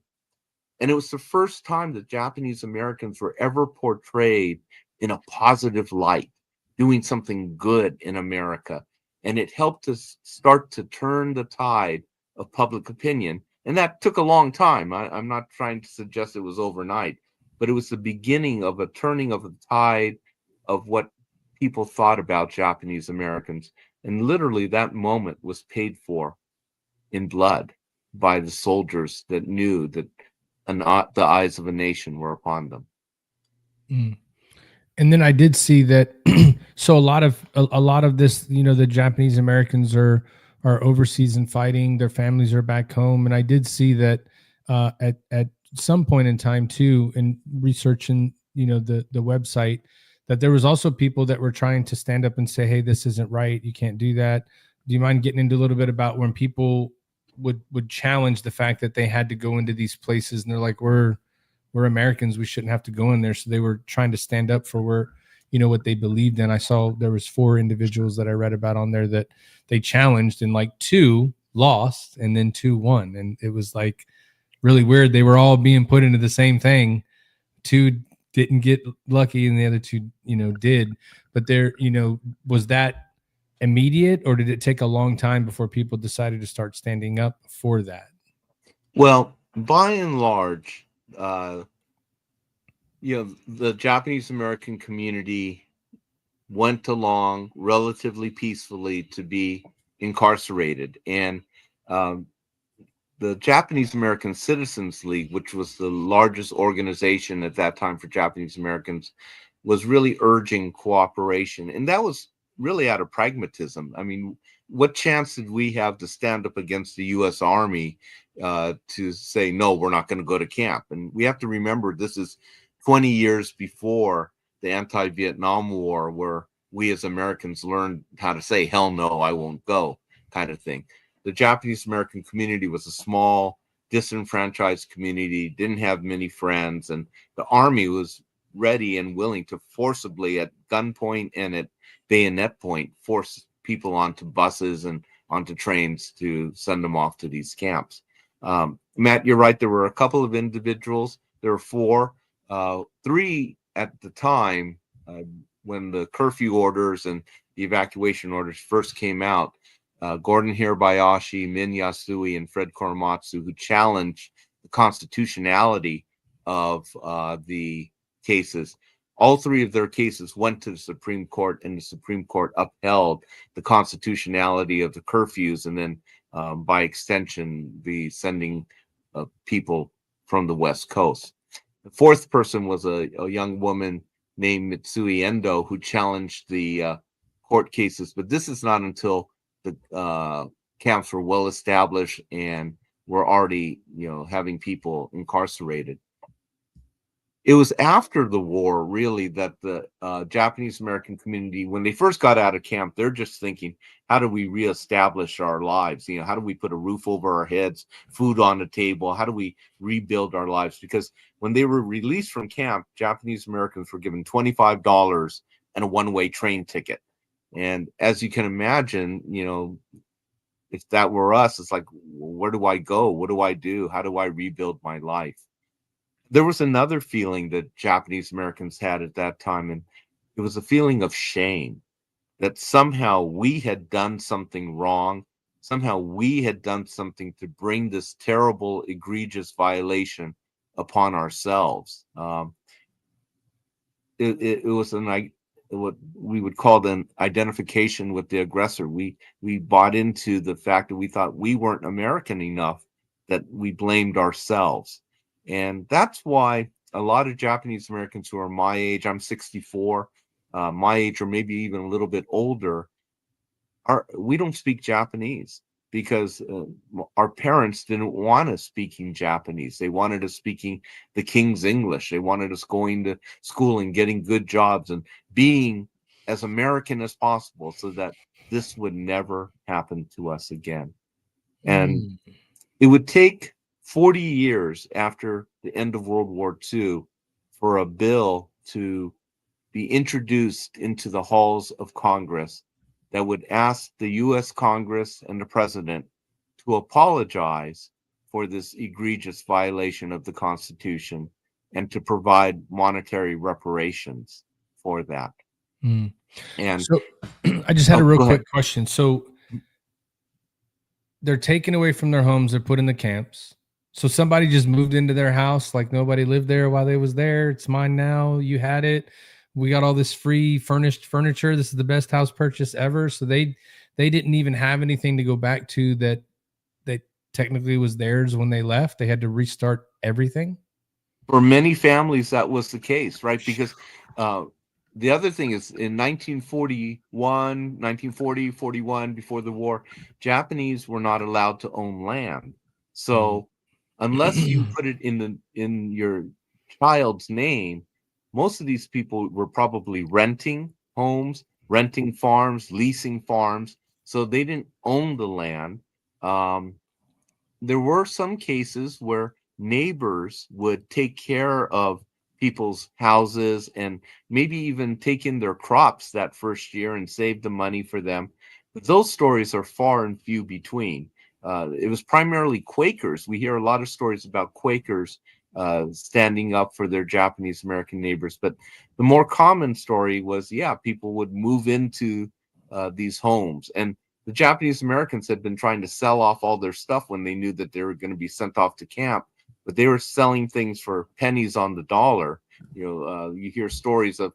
And it was the first time that Japanese Americans were ever portrayed in a positive light, doing something good in America. And it helped us start to turn the tide of public opinion. And that took a long time. I'm not trying to suggest it was overnight, but it was the beginning of a turning of the tide of what people thought about Japanese Americans. And literally that moment was paid for in blood by the soldiers that knew that the eyes of a nation were upon them. And then I did see that. So a lot of this, you know, the Japanese Americans are overseas and fighting. Their families are back home, and I did see that at some point in time too, in researching, you know, the website, that there was also people that were trying to stand up and say, "Hey, this isn't right. You can't do that." Do you mind getting into a little bit about when people would challenge the fact that they had to go into these places and they're like, we're Americans, we shouldn't have to go in there. So they were trying to stand up for where, you know, what they believed in. I saw there was 4 individuals that I read about on there that they challenged, and like 2 lost and then 2 won. And it was like really weird. They were all being put into the same thing. 2 didn't get lucky and the other 2, you know, did. But there, you know, was that immediate, or did it take a long time before people decided to start standing up for that? Well, by and large, you know, the Japanese American community went along relatively peacefully to be incarcerated. And the Japanese American Citizens League, which was the largest organization at that time for Japanese Americans, was really urging cooperation. And that was really out of pragmatism. I mean, what chance did we have to stand up against the U.S. Army to say, no, we're not going to go to camp? And we have to remember this is 20 years before the anti-Vietnam War, where we as Americans learned how to say, hell no, I won't go, kind of thing. The Japanese American community was a small, disenfranchised community, didn't have many friends, and the Army was ready and willing to forcibly, at gunpoint and at bayonet point, force people onto buses and onto trains to send them off to these camps. Matt, you're right. There were a couple of individuals. There were 4, 3 at the time when the curfew orders and the evacuation orders first came out. Gordon Hirabayashi, Min Yasui, and Fred Korematsu, who challenged the constitutionality of the cases. All 3 of their cases went to the Supreme Court, and the Supreme Court upheld the constitutionality of the curfews, and then by extension, the sending of people from the West Coast. The 4th person was a young woman named Mitsui Endo, who challenged the court cases, but this is not until the camps were well established and were already, having people incarcerated. It was after the war, really, that the Japanese American community, when they first got out of camp, they're just thinking, how do we reestablish our lives? How do we put a roof over our heads, food on the table? How do we rebuild our lives? Because when they were released from camp, Japanese Americans were given $25 and a one-way train ticket. And as you can imagine, if that were us, it's like, where do I go? What do I do? How do I rebuild my life? There was another feeling that Japanese Americans had at that time, and it was a feeling of shame that somehow we had done something wrong. Somehow we had done something to bring this terrible, egregious violation upon ourselves. It was what we would call an identification with the aggressor. We bought into the fact that we thought we weren't American enough, that we blamed ourselves. And that's why a lot of Japanese Americans who are my age, I'm 64, my age, or maybe even a little bit older, we don't speak Japanese because our parents didn't want us speaking Japanese. They wanted us speaking the King's English. They wanted us going to school and getting good jobs and being as American as possible so that this would never happen to us again. And it would take 40 years after the end of World War II for a bill to be introduced into the halls of Congress that would ask the U.S. Congress and the president to apologize for this egregious violation of the Constitution and to provide monetary reparations for that. And so I just had a real quick question. So they're taken away from their homes, they're put in the camps. So somebody just moved into their house, like nobody lived there while they was there. It's mine now. You had it. We got all this free furnished furniture. This is the best house purchase ever. So they didn't even have anything to go back to that technically was theirs when they left. They had to restart everything. For many families, that was the case, right? Because the other thing is in 1940, 41, before the war, Japanese were not allowed to own land. So unless you put it in your child's name, most of these people were probably renting homes, renting farms, leasing farms. So they didn't own the land. There were some cases where neighbors would take care of people's houses and maybe even take in their crops that first year and save the money for them. But those stories are far and few between. It was primarily Quakers. We hear a lot of stories about Quakers standing up for their Japanese American neighbors. But the more common story was, people would move into these homes. And the Japanese Americans had been trying to sell off all their stuff when they knew that they were going to be sent off to camp. But they were selling things for pennies on the dollar. You hear stories of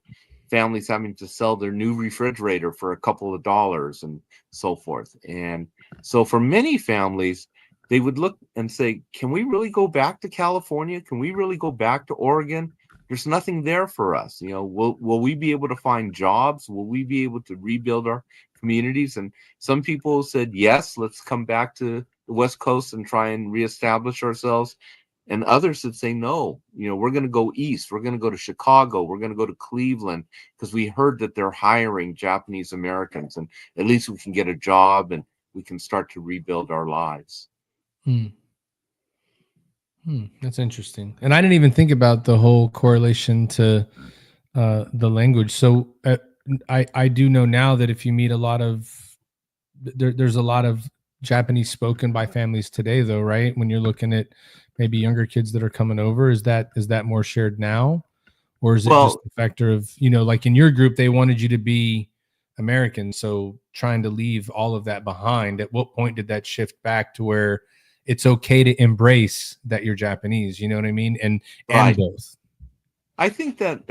families having to sell their new refrigerator for a couple of dollars and so forth. And so for many families, they would look and say, can we really go back to California? Can we really go back to Oregon? There's nothing there for us. Will we be able to find jobs? Will we be able to rebuild our communities? And some people said, yes, let's come back to the West Coast and try and reestablish ourselves. And others would say, no, we're going to go east. We're going to go to Chicago. We're going to go to Cleveland because we heard that they're hiring Japanese Americans, and at least we can get a job and we can start to rebuild our lives. That's interesting. And I didn't even think about the whole correlation to the language. So I do know now that if you meet there's a lot of Japanese spoken by families today, though, right? When you're looking at maybe younger kids that are coming over, is that more shared now? Or is it just the factor of, like in your group, they wanted you to be American. So trying to leave all of that behind, at what point did that shift back to where it's okay to embrace that you're Japanese? You know what I mean? And both. I think that,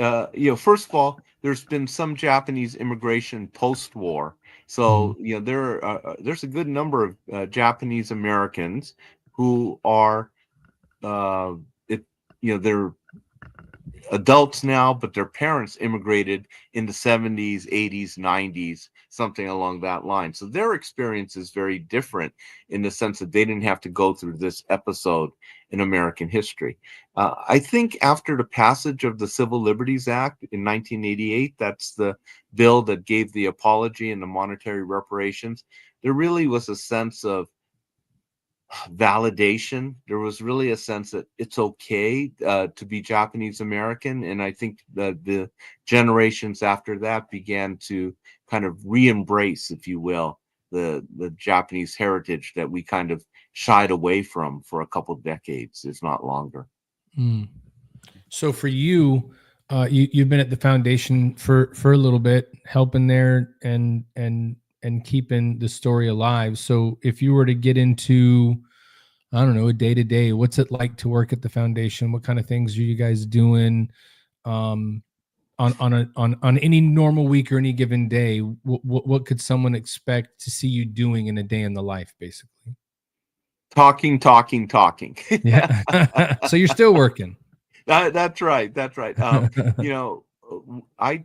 first of all, there's been some Japanese immigration post-war. So, there's a good number of Japanese Americans who are, they're adults now, but their parents immigrated in the 70s, 80s, 90s, something along that line. So their experience is very different in the sense that they didn't have to go through this episode in American history. I think after the passage of the Civil Liberties Act in 1988, that's the bill that gave the apology and the monetary reparations, there really was a sense of validation. There was really a sense that it's okay to be Japanese American, and I think that the generations after that began to kind of re-embrace, if you will, the Japanese heritage that we kind of shied away from for a couple of decades, if not longer. Mm. So for you, you've been at the foundation for a little bit, helping there and keeping the story alive. So if you were to get into, I don't know, a day to day, what's it like to work at the foundation? What kind of things are you guys doing on any normal week or any given day? What could someone expect to see you doing in a day in the life, basically? Talking. Yeah. So you're still working. That's right. You know, I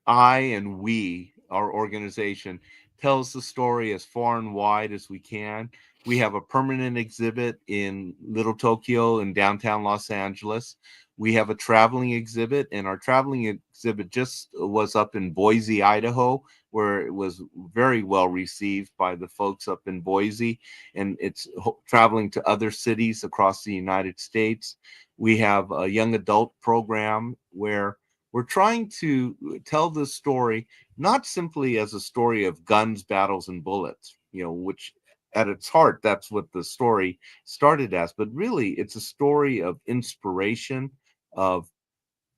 and we, our organization, tells the story as far and wide as we can. We have a permanent exhibit in Little Tokyo in downtown Los Angeles. We have a traveling exhibit, and our traveling exhibit just was up in Boise, Idaho, where it was very well received by the folks up in Boise, and it's traveling to other cities across the United States. We have a young adult program where we're trying to tell the story not simply as a story of guns, battles, and bullets, you know, which at its heart, that's what the story started as, but really it's a story of inspiration, of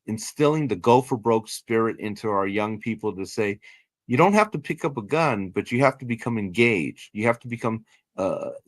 instilling the go for broke spirit into our young people to say, you don't have to pick up a gun, but you have to become engaged. You have to become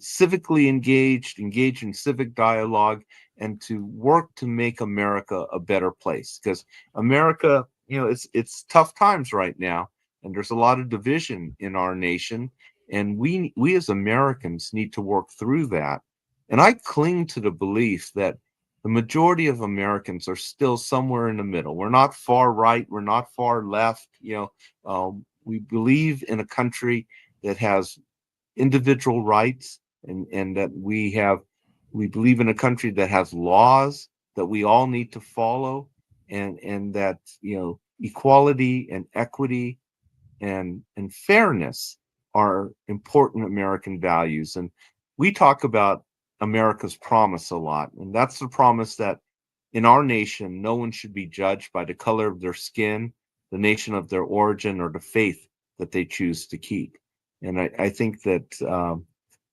civically engaged in civic dialogue, and to work to make America a better place. Because America, you know, it's tough times right now, and there's a lot of division in our nation, and we as Americans need to work through that. And I cling to the belief that the majority of Americans are still somewhere in the middle. We're not far right, we're not far left. You know, we believe in a country that has individual rights, and that we believe in a country that has laws that we all need to follow, and that, you know, equality and equity and fairness are important American values. And we talk about America's promise a lot, and that's the promise that in our nation, no one should be judged by the color of their skin, the nation of their origin, or the faith that they choose to keep. And I think that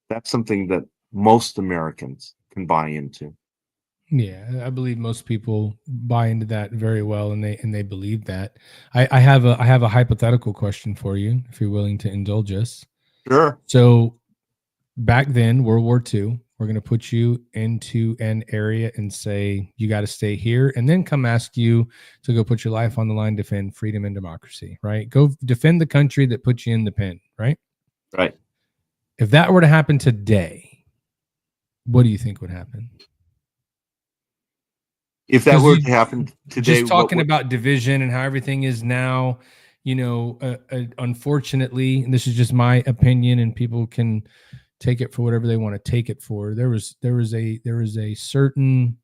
that's something that most Americans can buy into. Yeah, I believe most people buy into that very well, and they believe that. I have a hypothetical question for you, if you're willing to indulge us. Sure. So back then, World War II, we're going to put you into an area and say you got to stay here, and then come ask you to go put your life on the line, defend freedom and democracy, right? Go defend the country that put you in the pen, right? Right. If that were to happen today, what do you think would happen? If that were to happen today, just talking about division and how everything is now, you know, unfortunately, and this is just my opinion, and people can take it for whatever they want to take it for. There was a certain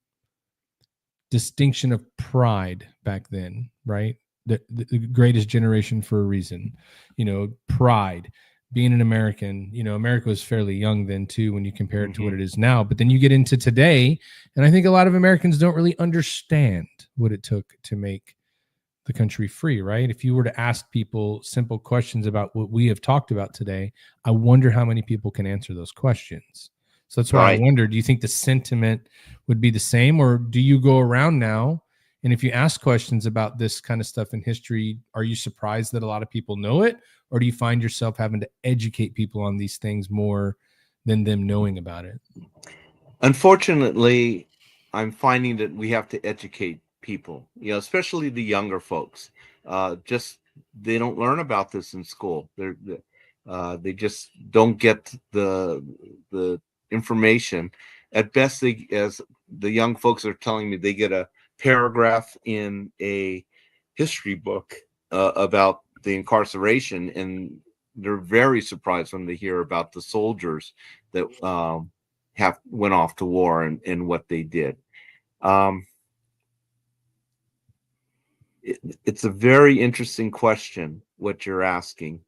distinction of pride back then, right? The greatest generation for a reason, you know, pride. Being an American, you know, America was fairly young then too, when you compare it to what it is now. But then you get into today, and I think a lot of Americans don't really understand what it took to make the country free, right? If you were to ask people simple questions about what we have talked about today, I wonder how many people can answer those questions. So that's why I wonder, do you think the sentiment would be the same, or do you go around now, and if you ask questions about this kind of stuff in history, are you surprised that a lot of people know it? Or do you find yourself having to educate people on these things more than them knowing about it? Unfortunately, I'm finding that we have to educate people, you know, especially the younger folks. Just they don't learn about this in school. They just don't get the information. At best, as the young folks are telling me, they get a paragraph in a history book about the incarceration, and they're very surprised when they hear about the soldiers that went off to war and what they did. It's a very interesting question what you're asking,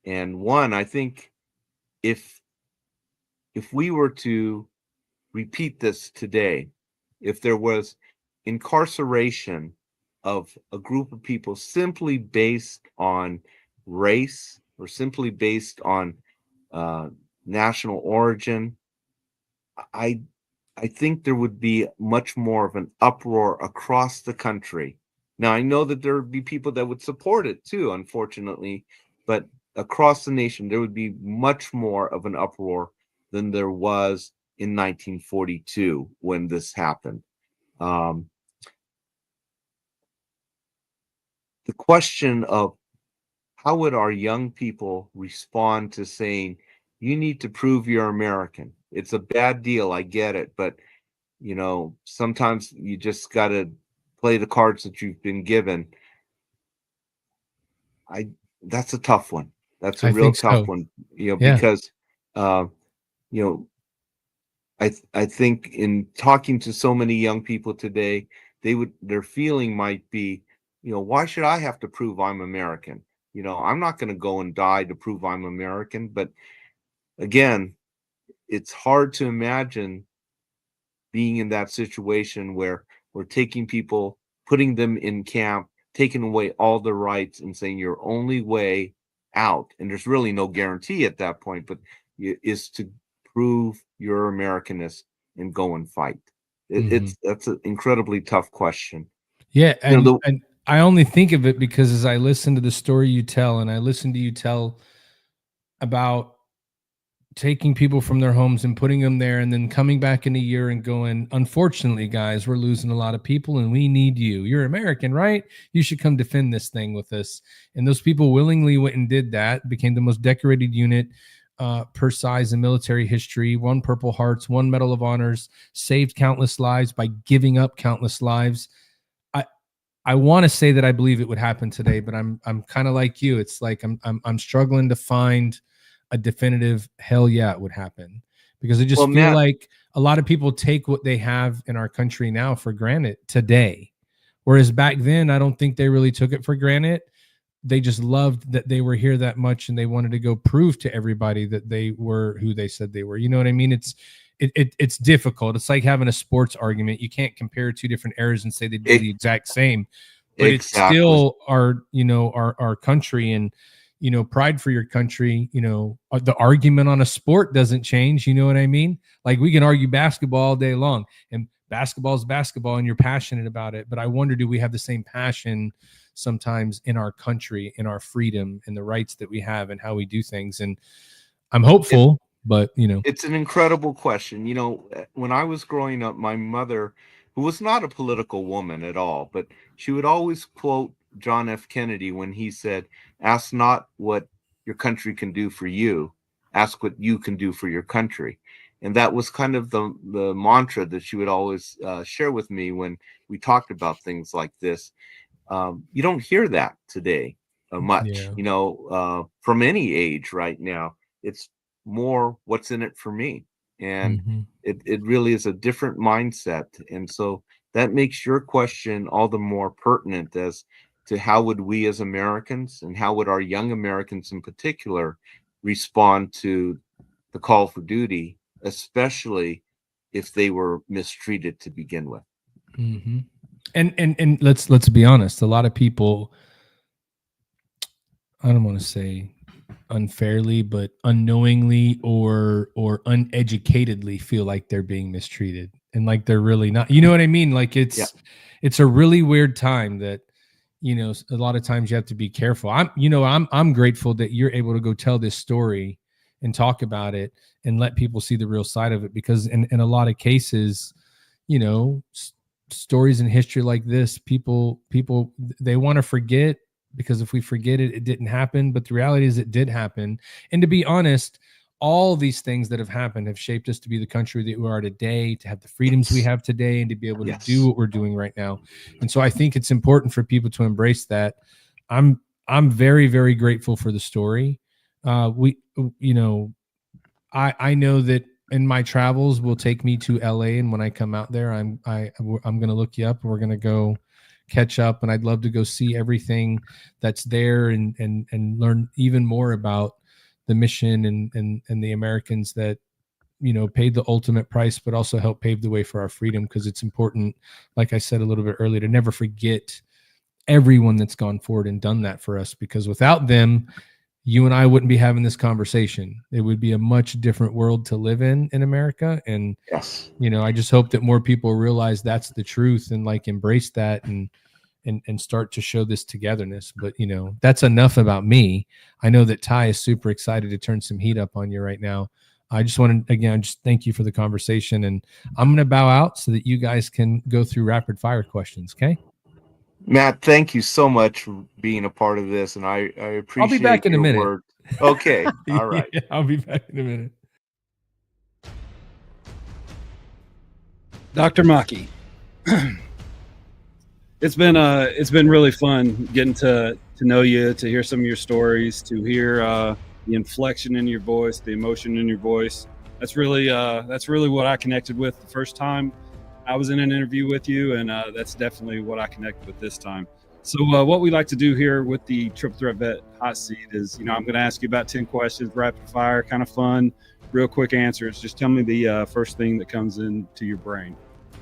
and one, I think if we were to repeat this today, if there was incarceration of a group of people simply based on race or simply based on national origin, I think there would be much more of an uproar across the country. Now, I know that there would be people that would support it too, unfortunately, but across the nation, there would be much more of an uproar than there was in 1942 when this happened. The question of how would our young people respond to saying, you need to prove you're American? It's a bad deal, I get it, but you know, sometimes you just got to play the cards that you've been given. That's a tough one. That's a real tough one, you know, because you know, I think in talking to so many young people today, their feeling might be, you know, why should I have to prove I'm American? You know, I'm not going to go and die to prove I'm American. But again, it's hard to imagine being in that situation where we're taking people, putting them in camp, taking away all their rights and saying your only way out, and there's really no guarantee at that point, but is to prove your Americanness and go and fight. That's an incredibly tough question. Yeah, and I only think of it because as I listen to the story you tell, and I listen to you tell about taking people from their homes and putting them there and then coming back in a year and going, unfortunately, guys, we're losing a lot of people and we need you. You're American, right? You should come defend this thing with us. And those people willingly went and did that, became the most decorated unit per size in military history, won Purple Hearts, won Medal of Honors, saved countless lives by giving up countless lives. I want to say that I believe it would happen today, but I'm kind of like you. It's like I'm struggling to find a definitive hell yeah it would happen, because I just feel like a lot of people take what they have in our country now for granted today, whereas back then I don't think they really took it for granted. They just loved that they were here that much, and they wanted to go prove to everybody that they were who they said they were. You know what I mean? It's difficult. It's like having a sports argument. You can't compare two different eras and say they do the exact same, but it's still our country, and pride for your country. The argument on a sport doesn't change. You know what I mean? Like, we can argue basketball all day long, and basketball is basketball, and you're passionate about it. But I wonder, do we have the same passion sometimes in our country, in our freedom, and the rights that we have, and how we do things? And I'm hopeful. But, it's an incredible question. When I was growing up, my mother, who was not a political woman at all, but she would always quote John F. Kennedy when he said, "Ask not what your country can do for you, ask what you can do for your country." And that was kind of the mantra that she would always share with me when we talked about things like this. You don't hear that today much, from any age right now. It's more what's in it for me, and it really is a different mindset. And so that makes your question all the more pertinent as to how would we as Americans, and how would our young Americans in particular, respond to the call for duty, especially if they were mistreated to begin with. And let's be honest, a lot of people, I don't want to say unfairly, but unknowingly or uneducatedly feel like they're being mistreated, and like they're really not. You know what I mean? Like it's a really weird time that, a lot of times you have to be careful. I'm grateful that you're able to go tell this story and talk about it and let people see the real side of it, because in a lot of cases, stories in history like this, people they want to forget, because if we forget it, it didn't happen. But the reality is it did happen. And to be honest, all these things that have happened have shaped us to be the country that we are today, to have the freedoms we have today, and to be able to do what we're doing right now. And so I think it's important for people to embrace that. I'm very, very grateful for the story. I know that in my travels will take me to LA, and when I come out there, I'm going to look you up, and we're going to go catch up, and I'd love to go see everything that's there and learn even more about the mission and the Americans that, paid the ultimate price, but also helped pave the way for our freedom. Because it's important, like I said a little bit earlier, to never forget everyone that's gone forward and done that for us, because without them, you and I wouldn't be having this conversation. It would be a much different world to live in America. And, I just hope that more people realize that's the truth and like embrace that and start to show this togetherness. But, that's enough about me. I know that Ty is super excited to turn some heat up on you right now. I just want to, again, just thank you for the conversation, and I'm going to bow out so that you guys can go through rapid fire questions. Okay. Matt, thank you so much for being a part of this, and I appreciate I'll be back in a minute. Word. Okay. All right. Yeah, I'll be back in a minute. Dr. Maki, it's been really fun getting to know you, to hear some of your stories, to hear the inflection in your voice, the emotion in your voice. That's really what I connected with the first time I was in an interview with you, and that's definitely what I connected with this time. So what we like to do here with the Triple Threat Vet Hot Seat is, I'm going to ask you about 10 questions, rapid fire, kind of fun, real quick answers. Just tell me the first thing that comes into your brain.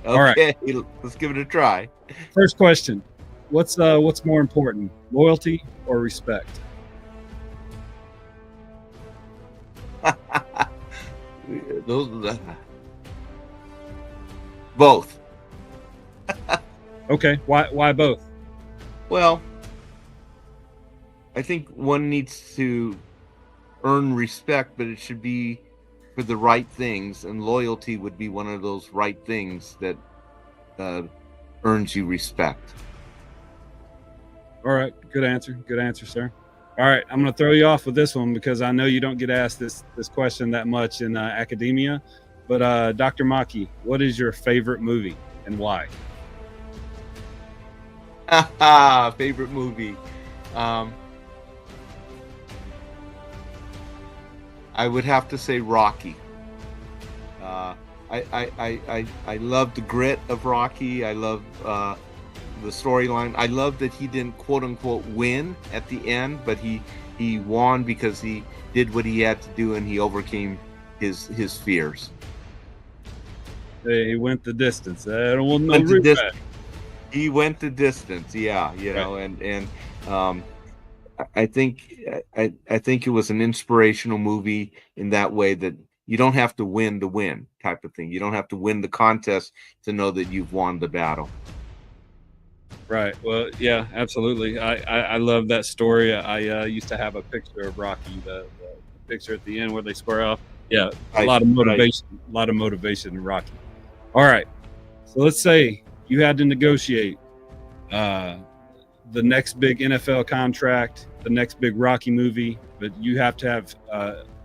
Okay, all right, let's give it a try. First question: what's more important, loyalty or respect? Both. Okay, why both? Well, I think one needs to earn respect, but it should be for the right things, and loyalty would be one of those right things that earns you respect. All right, good answer, sir. All right, I'm going to throw you off with this one because I know you don't get asked this question that much in academia. But Dr. Maki, what is your favorite movie and why? Favorite movie. I would have to say Rocky. I love the grit of Rocky. I love the storyline. I love that he didn't quote unquote win at the end, but he won because he did what he had to do and he overcame his fears. He went the distance. I don't want no regret. He went the distance. Yeah, know, and I think it was an inspirational movie in that way, that you don't have to win to win type of thing. You don't have to win the contest to know that you've won the battle. Right. Well, yeah, absolutely. I love that story. I used to have a picture of Rocky, the picture at the end where they square off. Yeah, a lot of motivation in Rocky. All right. So let's say you had to negotiate the next big NFL contract, the next big Rocky movie, but you have to have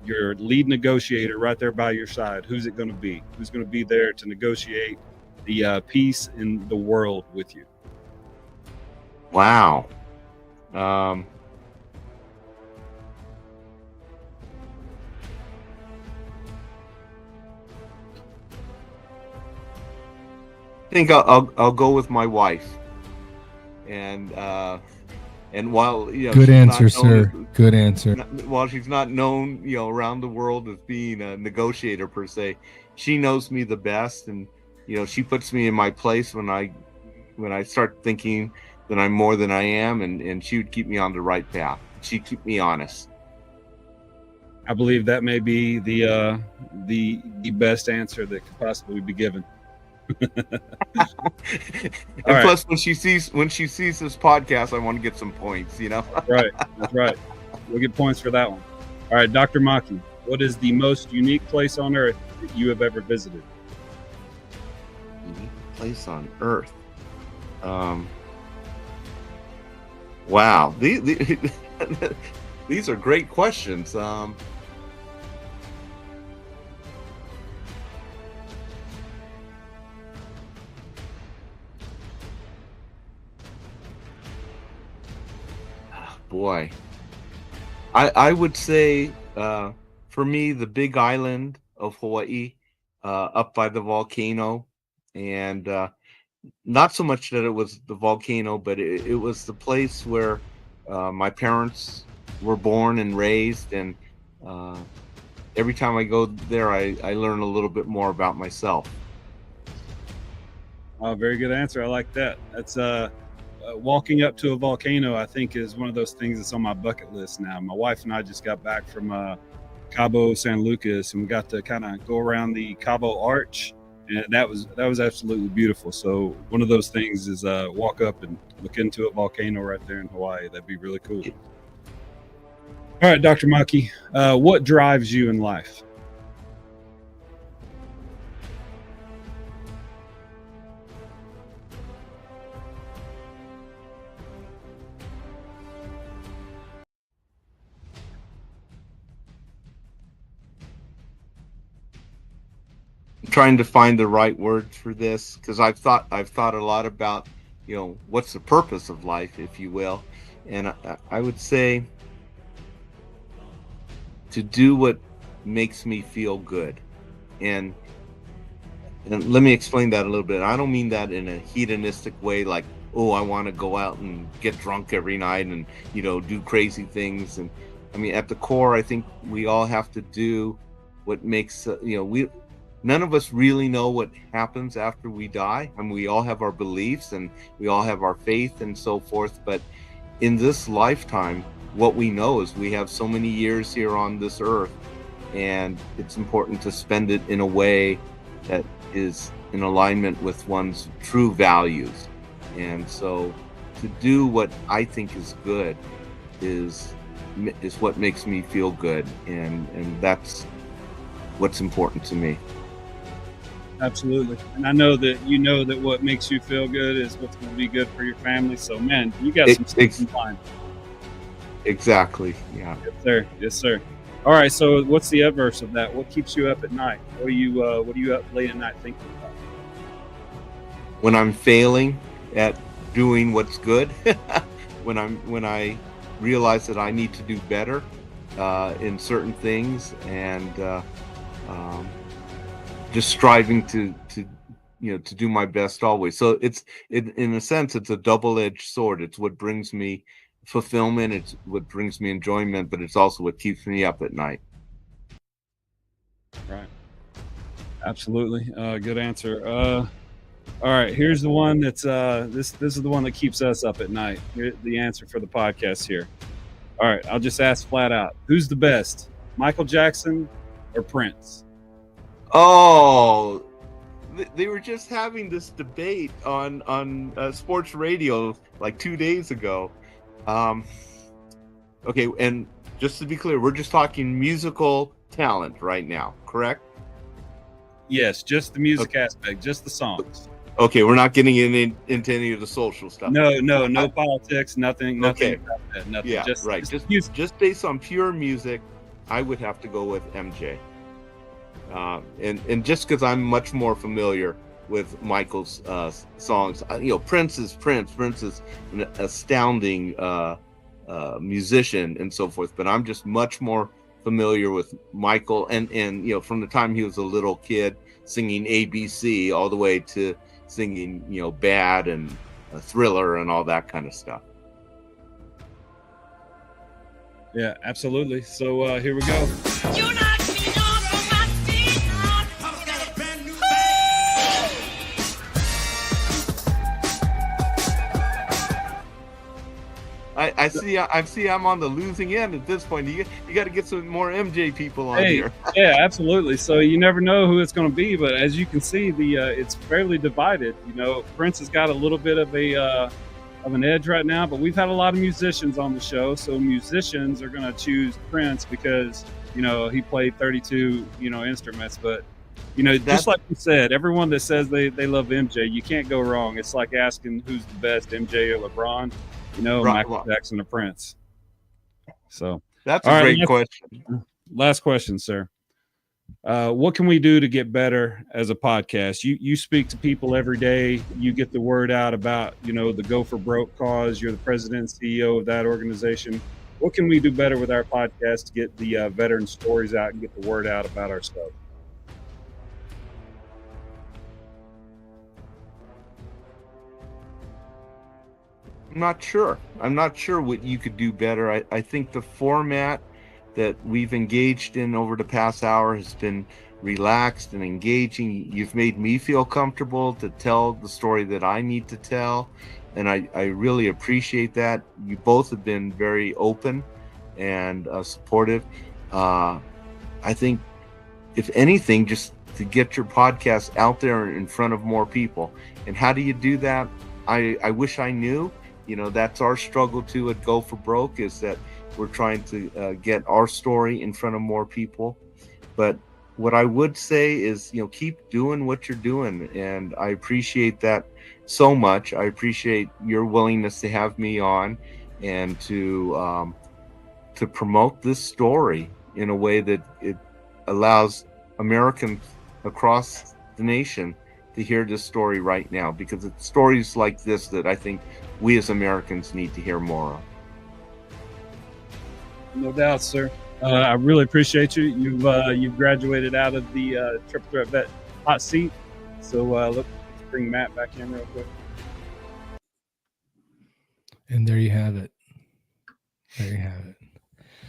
your lead negotiator right there by your side. Who's it going to be? Who's going to be there to negotiate the peace in the world with you? Wow. I think I'll go with my wife, and while good answer, sir. Good answer. While she's not known, around the world as being a negotiator per se, she knows me the best, and she puts me in my place when I start thinking that I'm more than I am, and she would keep me on the right path. She'd keep me honest. I believe that may be the best answer that could possibly be given. Plus, when she sees this podcast, I want to get some points. Right, that's right. We'll get points for that one. All right, Dr. Maki, what is the most unique place on Earth that you have ever visited? Unique place on Earth. Wow, these are great questions. boy. I would say, for me, the Big Island of Hawaii, up by the volcano, and not so much that it was the volcano, but it was the place where my parents were born and raised, and every time I go there, I learn a little bit more about myself. Oh, very good answer. I like that. That's walking up to a volcano, I think, is one of those things that's on my bucket list now. My wife and I just got back from Cabo San Lucas, and we got to kind of go around the Cabo Arch, and that was absolutely beautiful. So one of those things is walk up and look into a volcano right there in Hawaii. That'd be really cool. All right, Dr. Maki, what drives you in life? Trying to find the right words for this, because I've thought a lot about, what's the purpose of life, if you will, and I would say to do what makes me feel good, and let me explain that a little bit. I don't mean that in a hedonistic way, like, oh, I want to go out and get drunk every night and do crazy things. And I mean, at the core, I think we all have to do what makes none of us really know what happens after we die. I mean, we all have our beliefs and we all have our faith and so forth. But in this lifetime, what we know is we have so many years here on this earth, and it's important to spend it in a way that is in alignment with one's true values. And so to do what I think is good is what makes me feel good. And that's what's important to me. Absolutely. And I know that that what makes you feel good is what's going to be good for your family. So, man, you got some stuff in mind. Exactly. Yeah. Yes, sir. Yes, sir. All right. So what's the adverse of that? What keeps you up at night? What are you up late at night thinking about? When I'm failing at doing what's good, when I realize that I need to do better in certain things, and just striving to do my best always. So in a sense, it's a double-edged sword. It's what brings me fulfillment, it's what brings me enjoyment, but it's also what keeps me up at night. Right. Absolutely. Good answer. All right, here's the one that's this is the one that keeps us up at night. Here's the answer for the podcast here. All right, I'll just ask flat out. Who's the best? Michael Jackson or Prince? Oh, they were just having this debate on sports radio like 2 days ago. Okay, and just to be clear, we're just talking musical talent right now, correct? Yes, just the music aspect, just the songs. Okay, we're not getting into any of the social stuff. No politics, nothing. Okay. About that, nothing. Yeah, just, right. Just based on pure music, I would have to go with MJ. And just because I'm much more familiar with Michael's songs, Prince is Prince. Prince is an astounding musician and so forth. But I'm just much more familiar with Michael, and from the time he was a little kid singing ABC all the way to singing Bad and Thriller and all that kind of stuff. Yeah, absolutely. So here we go. I see I'm on the losing end at this point. You got to get some more MJ people on here. Yeah, absolutely. So you never know who it's going to be, but as you can see, it's fairly divided. Prince has got a little bit of an edge right now, but we've had a lot of musicians on the show, so musicians are going to choose Prince because he played 32 instruments. But just like you said, everyone that says they love MJ, you can't go wrong. It's like asking who's the best, MJ or LeBron. Michael Jackson or Prince. So that's a great question. Last question, sir. What can we do to get better as a podcast? You speak to people every day. You get the word out about, the Go for Broke cause. You're the president and CEO of that organization. What can we do better with our podcast to get the veteran stories out and get the word out about our stuff? I'm not sure. I'm not sure what you could do better. I think the format that we've engaged in over the past hour has been relaxed and engaging. You've made me feel comfortable to tell the story that I need to tell, and I really appreciate that. You both have been very open and supportive. I think, if anything, just to get your podcast out there in front of more people. And how do you do that? I wish I knew. That's our struggle too at Go for Broke, is that we're trying to get our story in front of more people. But what I would say is, keep doing what you're doing. And I appreciate that so much. I appreciate your willingness to have me on and to promote this story in a way that it allows Americans across the nation to hear this story right now, because it's stories like this that I think we as Americans need to hear more of. No doubt, sir. I really appreciate you. You've graduated out of the triple threat vet hot seat. So let's bring Matt back in real quick. And there you have it.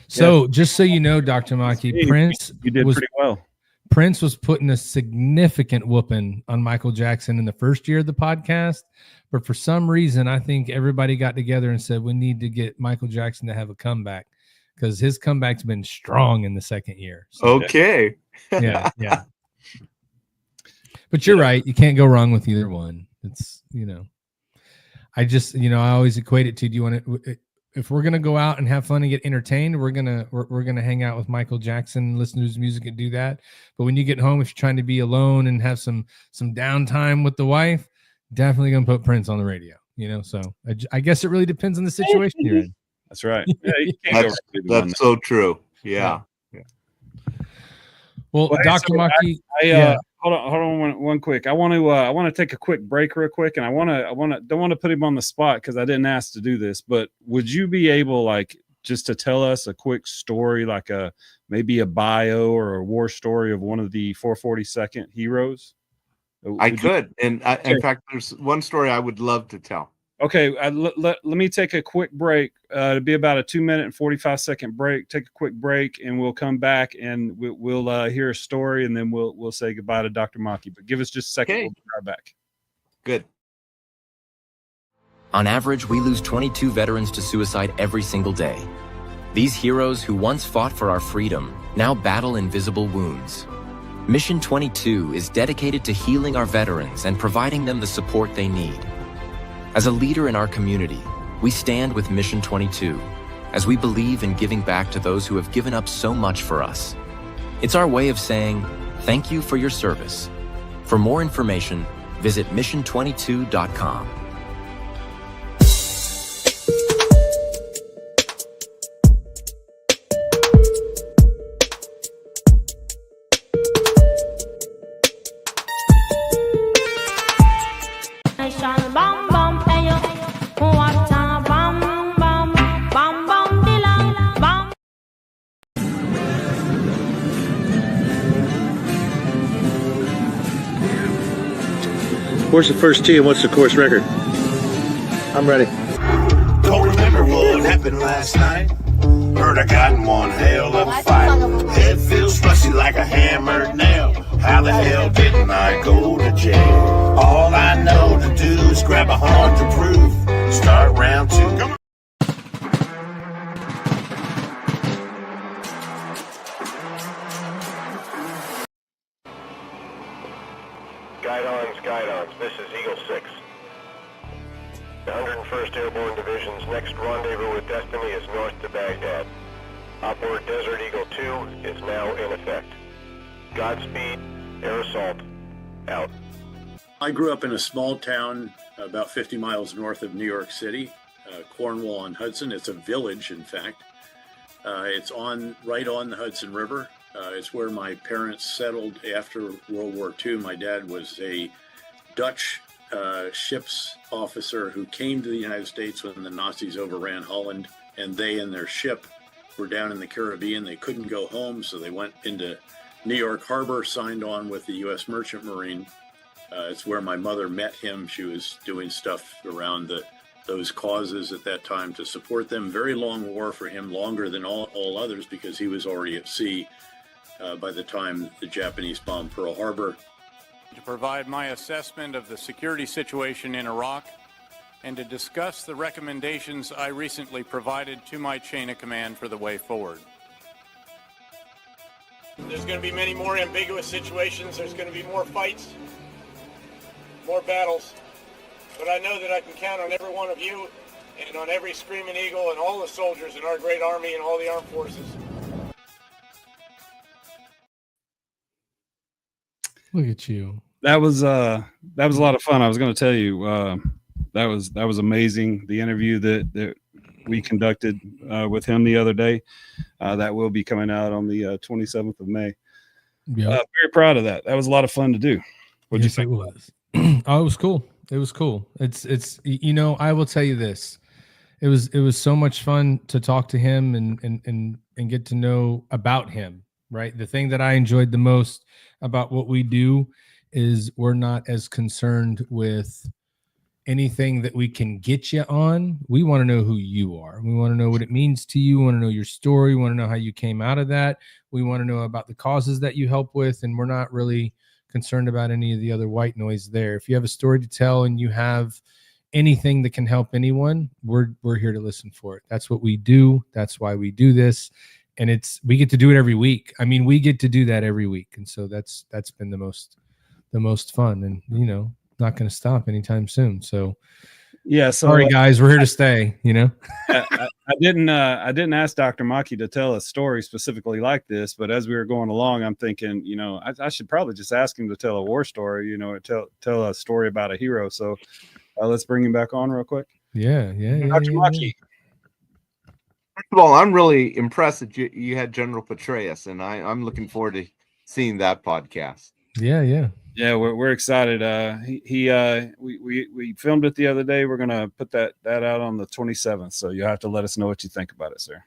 So just so you know, Dr. Maki, Prince, you did pretty well. Prince was putting a significant whooping on Michael Jackson in the first year of the podcast. But for some reason, I think everybody got together and said, we need to get Michael Jackson to have a comeback, because his comeback's been strong in the second year. So, okay. Yeah. But you're right. You can't go wrong with either one. It's, I just, I always equate it to, do you want to, if we're going to go out and have fun and get entertained, we're going to hang out with Michael Jackson, listen to his music and do that. But when you get home, if you're trying to be alone and have some downtime with the wife, definitely going to put Prince on the radio, so I guess it really depends on the situation you're in. That's right. Yeah, you can't that's so true. Yeah. Well, Dr. Maki, hold on one quick. I want to take a quick break real quick, and don't want to put him on the spot because I didn't ask to do this, but would you be able, just to tell us a quick story, maybe a bio or a war story of one of the 442nd heroes? I could. In fact, there's one story I would love to tell. Okay, let me take a quick break. It'll be about a 2-minute and 45-second break. Take a quick break, and we'll come back and we'll hear a story, and then we'll say goodbye to Dr. Maki. But give us just a second. Okay. We'll be right back. Good. On average, we lose 22 veterans to suicide every single day. These heroes who once fought for our freedom now battle invisible wounds. Mission 22 is dedicated to healing our veterans and providing them the support they need. As a leader in our community, we stand with Mission 22 as we believe in giving back to those who have given up so much for us. It's our way of saying thank you for your service. For more information, visit mission22.com. What's the first tee and what's the course record? I'm ready. Don't remember what happened last night. Heard I got in one hell of a fight. Head feels rusty like a hammered nail. How the hell didn't I go to jail? All I know to do is grab a horn to prove. Start round 2. Come on. Guidons, this is Eagle 6. The 101st Airborne Division's next rendezvous with destiny is north to Baghdad. Upward Desert Eagle 2 is now in effect. Godspeed, air assault, out. I grew up in a small town about 50 miles north of New York City, Cornwall-on-Hudson. It's a village, in fact. It's right on the Hudson River. It's where my parents settled after World War II. My dad was a Dutch ship's officer who came to the United States when the Nazis overran Holland, and they and their ship were down in the Caribbean. They couldn't go home, so they went into New York Harbor, signed on with the U.S. Merchant Marine. It's where my mother met him. She was doing stuff around those causes at that time to support them. Very long war for him, longer than all others, because he was already at sea by the time the Japanese bombed Pearl Harbor. To provide my assessment of the security situation in Iraq and to discuss the recommendations I recently provided to my chain of command for the way forward. There's going to be many more ambiguous situations. There's going to be more fights, more battles. But I know that I can count on every one of you and on every Screaming Eagle and all the soldiers in our great Army and all the armed forces. Look at you. That was a lot of fun. I was going to tell you that was amazing. The interview that we conducted with him the other day, that will be coming out on the 27th of May. Yeah, very proud of that. That was a lot of fun to do. What'd you think? It was. Oh, it was cool. It was cool. It's I will tell you this. It was so much fun to talk to him and get to know about him. Right. The thing that I enjoyed the most about what we do is we're not as concerned with anything that we can get you on. We want to know who you are. We want to know what it means to you. We want to know your story. We want to know how you came out of that. We want to know about the causes that you help with. And we're not really concerned about any of the other white noise there. If you have a story to tell and you have anything that can help anyone, we're here to listen for it. That's what we do. That's why we do this. And we get to do it every week. I mean, we get to do that every week. And so that's been the most fun, and not going to stop anytime soon. So yeah, sorry guys, we're here to stay. I didn't ask Dr. Maki to tell a story specifically like this, but as we were going along, I'm thinking, I should probably just ask him to tell a war story, tell a story about a hero. So let's bring him back on real quick. Yeah. Dr. Maki. First of all, I'm really impressed that you had General Petraeus, and I'm looking forward to seeing that podcast. Yeah, we're excited. We filmed it the other day. We're gonna put that out on the 27th. So you have to let us know what you think about it, sir.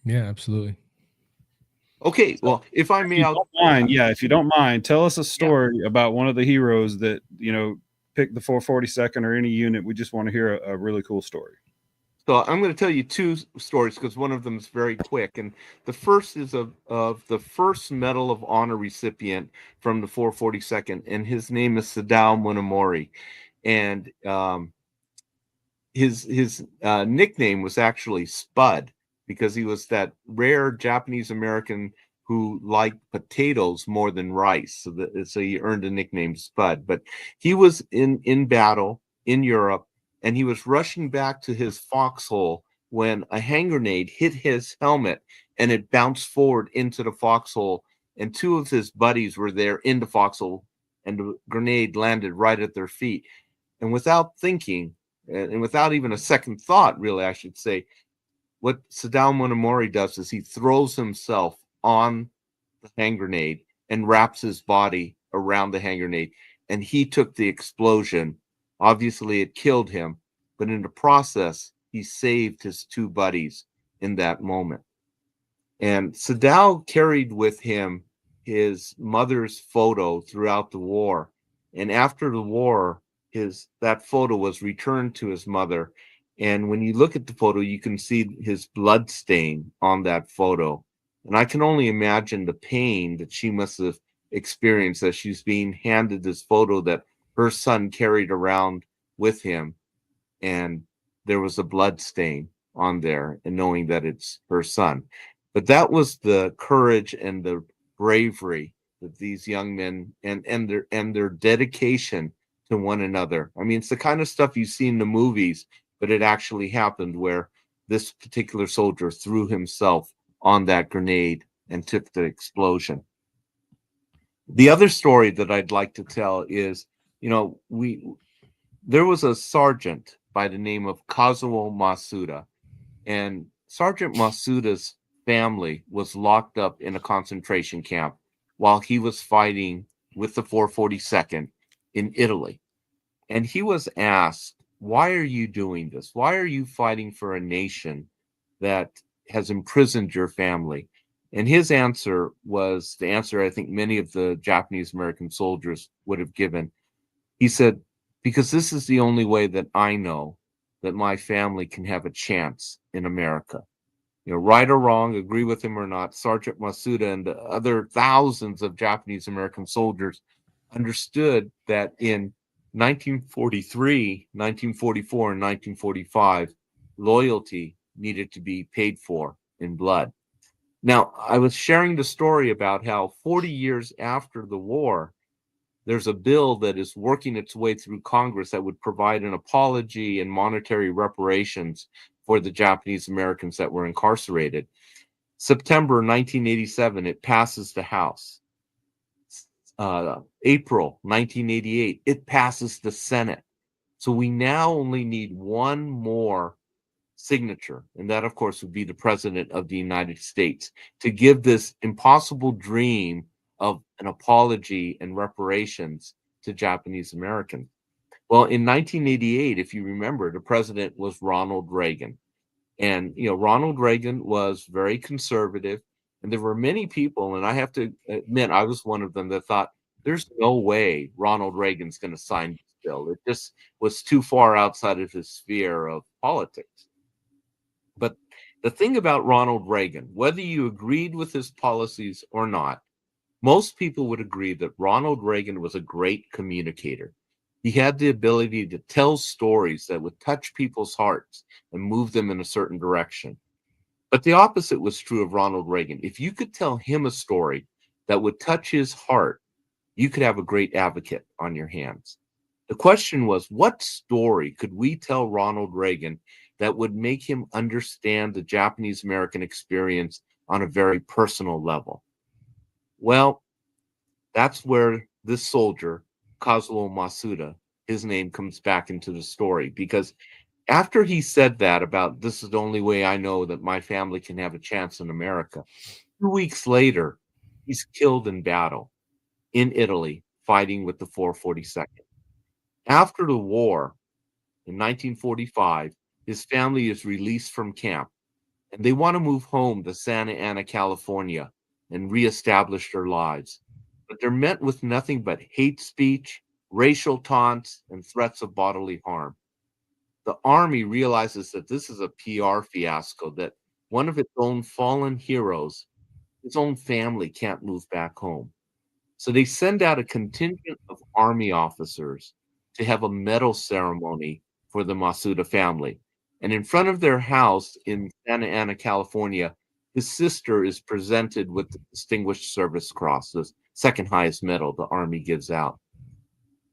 Yeah, absolutely. Okay, well, if I may, if you don't mind, tell us a story about one of the heroes that pick the 442nd or any unit. We just want to hear a really cool story. So I'm going to tell you two stories because one of them is very quick. And the first is of the first Medal of Honor recipient from the 442nd, and his name is Sadao Monomori. And his nickname was actually Spud because he was that rare Japanese American who liked potatoes more than rice. So he earned the nickname Spud. But he was in battle in Europe, and he was rushing back to his foxhole when a hand grenade hit his helmet and it bounced forward into the foxhole. And two of his buddies were there in the foxhole, and the grenade landed right at their feet. And without thinking, and without even a second thought, really, I should say, what Sadao Monomori does is he throws himself on the hand grenade and wraps his body around the hand grenade. And he took the explosion. Obviously, it killed him, but in the process, he saved his two buddies in that moment. And Sadao carried with him his mother's photo throughout the war. And after the war, that photo was returned to his mother. And when you look at the photo, you can see his blood stain on that photo. And I can only imagine the pain that she must have experienced as she's being handed this photo that her son carried around with him, and there was a blood stain on there, and knowing that it's her son. But that was the courage and the bravery that these young men and their dedication to one another. I mean, it's the kind of stuff you see in the movies, but it actually happened where this particular soldier threw himself on that grenade and took the explosion. The other story that I'd like to tell is, there was a sergeant by the name of Kazuo Masuda, and Sergeant Masuda's family was locked up in a concentration camp while he was fighting with the 442nd in Italy. And he was asked, why are you doing this? Why are you fighting for a nation that has imprisoned your family? And his answer was the answer I think many of the Japanese American soldiers would have given. He said, because this is the only way that I know that my family can have a chance in America. You know, right or wrong, agree with him or not, Sergeant Masuda and the other thousands of Japanese American soldiers understood that in 1943, 1944, and 1945, loyalty needed to be paid for in blood. Now, I was sharing the story about how 40 years after the war, there's a bill that is working its way through Congress that would provide an apology and monetary reparations for the Japanese Americans that were incarcerated. September 1987, it passes the House. April 1988, it passes the Senate. So we now only need one more signature, and that, of course, would be the President of the United States, to give this impossible dream of an apology and reparations to Japanese Americans. Well, in 1988, if you remember, the president was Ronald Reagan. And, you know, Ronald Reagan was very conservative. And there were many people, and I have to admit, I was one of them, that thought, there's no way Ronald Reagan's going to sign this bill. It just was too far outside of his sphere of politics. But the thing about Ronald Reagan, whether you agreed with his policies or not, most people would agree that Ronald Reagan was a great communicator. He had the ability to tell stories that would touch people's hearts and move them in a certain direction. But the opposite was true of Ronald Reagan. If you could tell him a story that would touch his heart, you could have a great advocate on your hands. The question was, what story could we tell Ronald Reagan that would make him understand the Japanese American experience on a very personal level? Well, that's where this soldier, Kazuo Masuda, his name comes back into the story, because after he said that about, this is the only way I know that my family can have a chance in America, 2 weeks later, he's killed in battle in Italy, fighting with the 442nd. After the war, in 1945, his family is released from camp, and they want to move home to Santa Ana, California, and reestablish their lives. But they're met with nothing but hate speech, racial taunts, and threats of bodily harm. The Army realizes that this is a PR fiasco, that one of its own fallen heroes, his own family, can't move back home. So they send out a contingent of Army officers to have a medal ceremony for the Masuda family. And in front of their house in Santa Ana, California, his sister is presented with the Distinguished Service Cross, the second highest medal the Army gives out.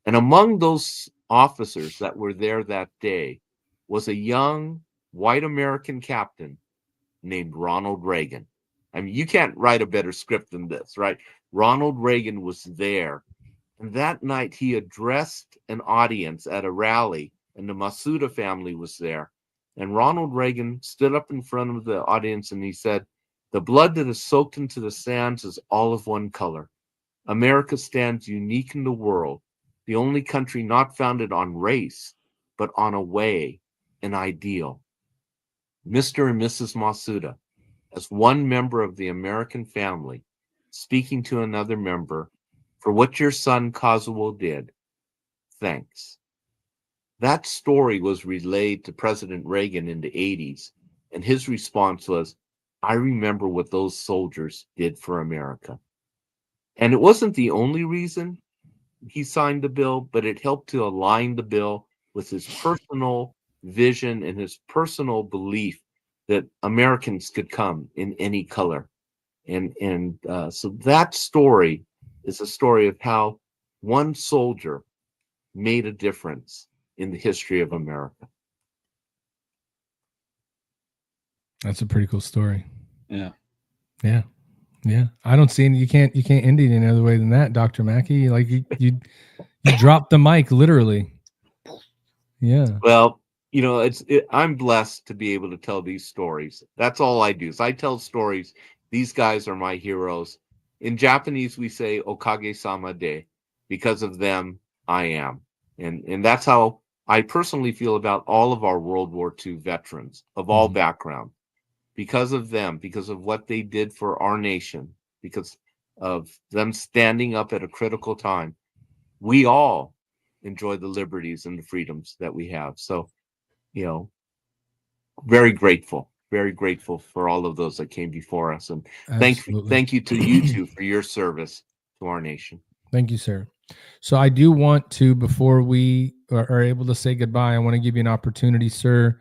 And among those officers that were there that day was a young white American captain named Ronald Reagan. I mean, you can't write a better script than this, right? Ronald Reagan was there. And that night he addressed an audience at a rally, and the Masuda family was there. And Ronald Reagan stood up in front of the audience and he said, "The blood that is soaked into the sands is all of one color. America stands unique in the world, the only country not founded on race, but on a way, an ideal. Mr. and Mrs. Masuda, as one member of the American family, speaking to another member, for what your son Kazuo did, thanks." That story was relayed to President Reagan in the 80s, and his response was, "I remember what those soldiers did for America." And it wasn't the only reason he signed the bill, but it helped to align the bill with his personal vision and his personal belief that Americans could come in any color. And so that story is a story of how one soldier made a difference in the history of America. That's a pretty cool story. Yeah. Yeah. Yeah. I don't see any, you can't end it any other way than that, Dr. Maki. Like you dropped the mic literally. Yeah. Well, I'm blessed to be able to tell these stories. That's all I do. Is I tell stories. These guys are my heroes. In Japanese, we say "okage-sama de," because of them, I am, and that's how I personally feel about all of our World War II veterans of all backgrounds. Because of them, because of what they did for our nation, because of them standing up at a critical time, we all enjoy the liberties and the freedoms that we have. So, very grateful for all of those that came before us. And thank you to you two for your service to our nation. Thank you, sir. So I do want to, before we are able to say goodbye, I want to give you an opportunity, sir.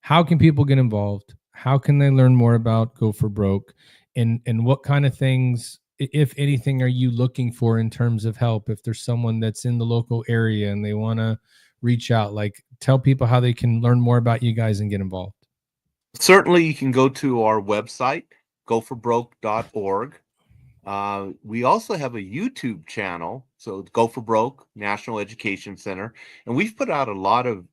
How can people get involved? How can they learn more about Go for Broke? And what kind of things, if anything, are you looking for in terms of help? If there's someone that's in the local area and they want to reach out, like, tell people how they can learn more about you guys and get involved. Certainly, you can go to our website, goforbroke.org. We also have a YouTube channel, so Go for Broke National Education Center, and we've put out a lot of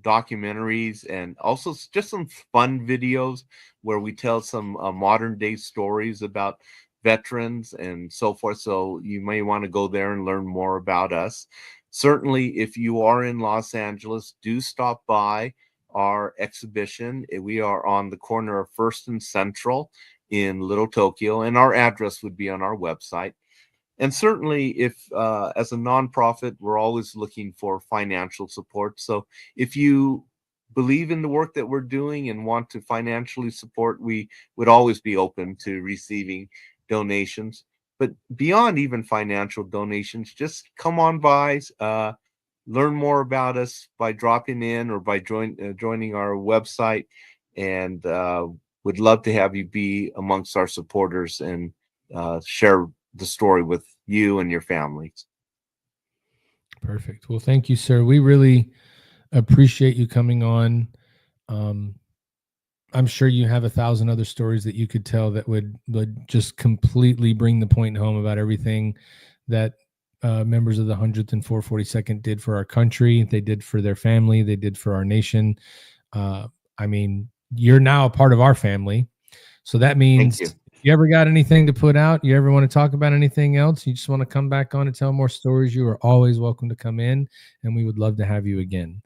documentaries and also just some fun videos where we tell some modern day stories about veterans and so forth. So you may want to go there and learn more about us. Certainly, if you are in Los Angeles, do stop by our exhibition. We are on the corner of First and Central in Little Tokyo, and our address would be on our website. And certainly, if as a nonprofit, we're always looking for financial support. So if you believe in the work that we're doing and want to financially support, we would always be open to receiving donations. But beyond even financial donations, just come on by, learn more about us by dropping in or by joining our website, and would love to have you be amongst our supporters and share the story with you and your families. Perfect. Well, thank you, sir. We really appreciate you coming on. I'm sure you have 1,000 other stories that you could tell that would just completely bring the point home about everything that members of the 100th and 442nd did for our country. They did for their family. They did for our nation. I mean, you're now a part of our family. So that means you ever got anything to put out? You ever want to talk about anything else? You just want to come back on and tell more stories? You are always welcome to come in, and we would love to have you again.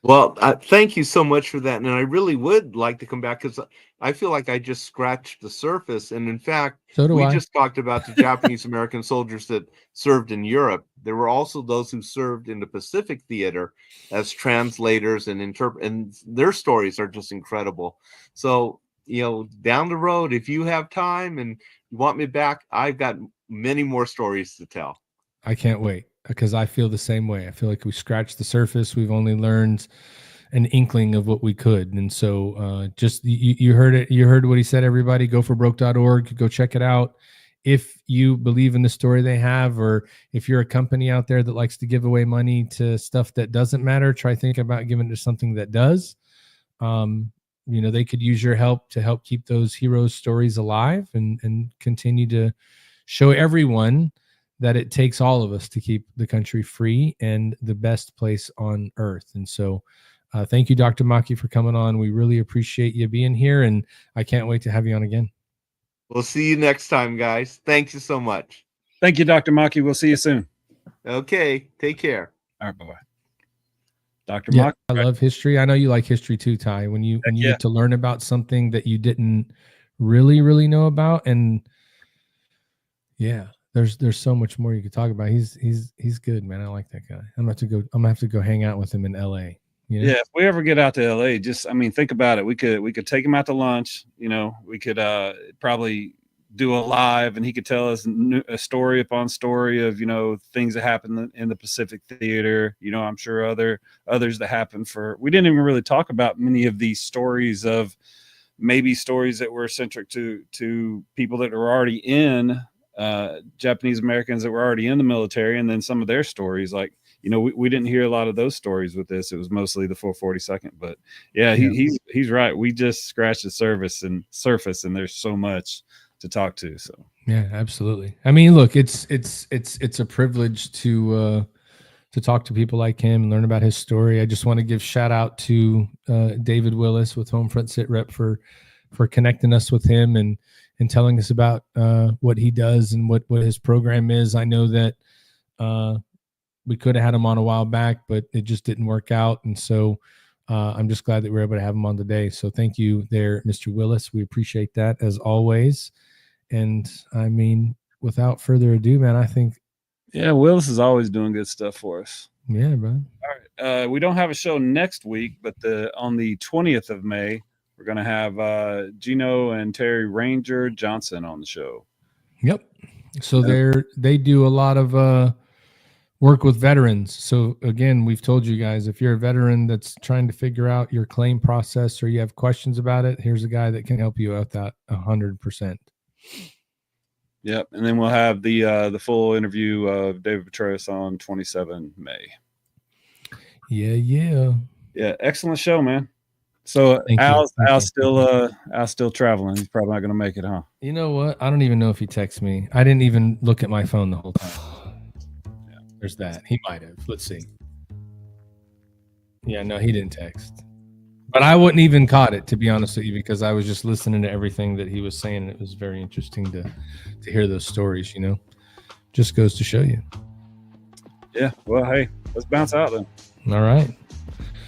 Well, thank you so much for that. And I really would like to come back because I feel like I just scratched the surface. And in fact, we just talked about the Japanese American soldiers that served in Europe. There were also those who served in the Pacific theater as translators and and their stories are just incredible. So, down the road, if you have time and you want me back, I've got many more stories to tell. I can't wait, because I feel the same way. I feel like we scratched the surface. We've only learned an inkling of what we could. And so just you heard it. You heard what he said, everybody. Goforbroke.org. Go check it out. If you believe in the story they have, or if you're a company out there that likes to give away money to stuff that doesn't matter, try thinking about giving it to something that does. They could use your help to help keep those heroes' stories alive and continue to show everyone that it takes all of us to keep the country free and the best place on earth. And so thank you, Dr. Maki, for coming on. We really appreciate you being here, and I can't wait to have you on again. We'll see you next time, guys. Thank you so much. Thank you, Dr. Maki. We'll see you soon. Okay. Take care. All right. Bye-bye. Dr. Maki. I love history. I know you like history too, Ty. When you get to learn about something that you didn't really know about, and there's so much more you could talk about. He's good, man. I like that guy. I'm gonna have to go hang out with him in LA. Yeah, if we ever get out to LA, think about it. We could take him out to lunch. We could probably do a live, and he could tell us a story upon story of things that happened in the Pacific Theater. I'm sure others that happened we didn't even really talk about many of these stories of maybe stories that were centric to people that were already in Japanese Americans that were already in the military, and then some of their stories. Like, we didn't hear a lot of those stories with this. It was mostly the 442nd, but he's right. We just scratched the surface, and there's so much to talk to. So yeah, absolutely. I mean, look, it's a privilege to to talk to people like him and learn about his story. I just want to give shout out to David Willis with Homefront Sit Rep for connecting us with him and telling us about what he does and what his program is. I know that we could have had him on a while back, but it just didn't work out. And so I'm just glad that we're able to have him on today. So thank you there, Mr. Willis. We appreciate that as always. And I mean, without further ado, man, I think. Yeah, Willis is always doing good stuff for us. Yeah, bro. All right. We don't have a show next week, but on the 20th of May, we're going to have Gino and Terry Ranger Johnson on the show. Yep. So they do a lot of work with veterans. So again, we've told you guys, if you're a veteran that's trying to figure out your claim process or you have questions about it, here's a guy that can help you out that 100%. Yep. And then we'll have the full interview of David Petraeus on 27 May. Yeah. Excellent show, man. So Al's still traveling. He's probably not going to make it, huh? You know what? I don't even know if he texts me. I didn't even look at my phone the whole time. Yeah, there's that. He might have. Let's see. Yeah, no, he didn't text. But I wouldn't even caught it, to be honest with you, because I was just listening to everything that he was saying, and it was very interesting to hear those stories, you know. Just goes to show you. Yeah. Well, hey, let's bounce out then. All right.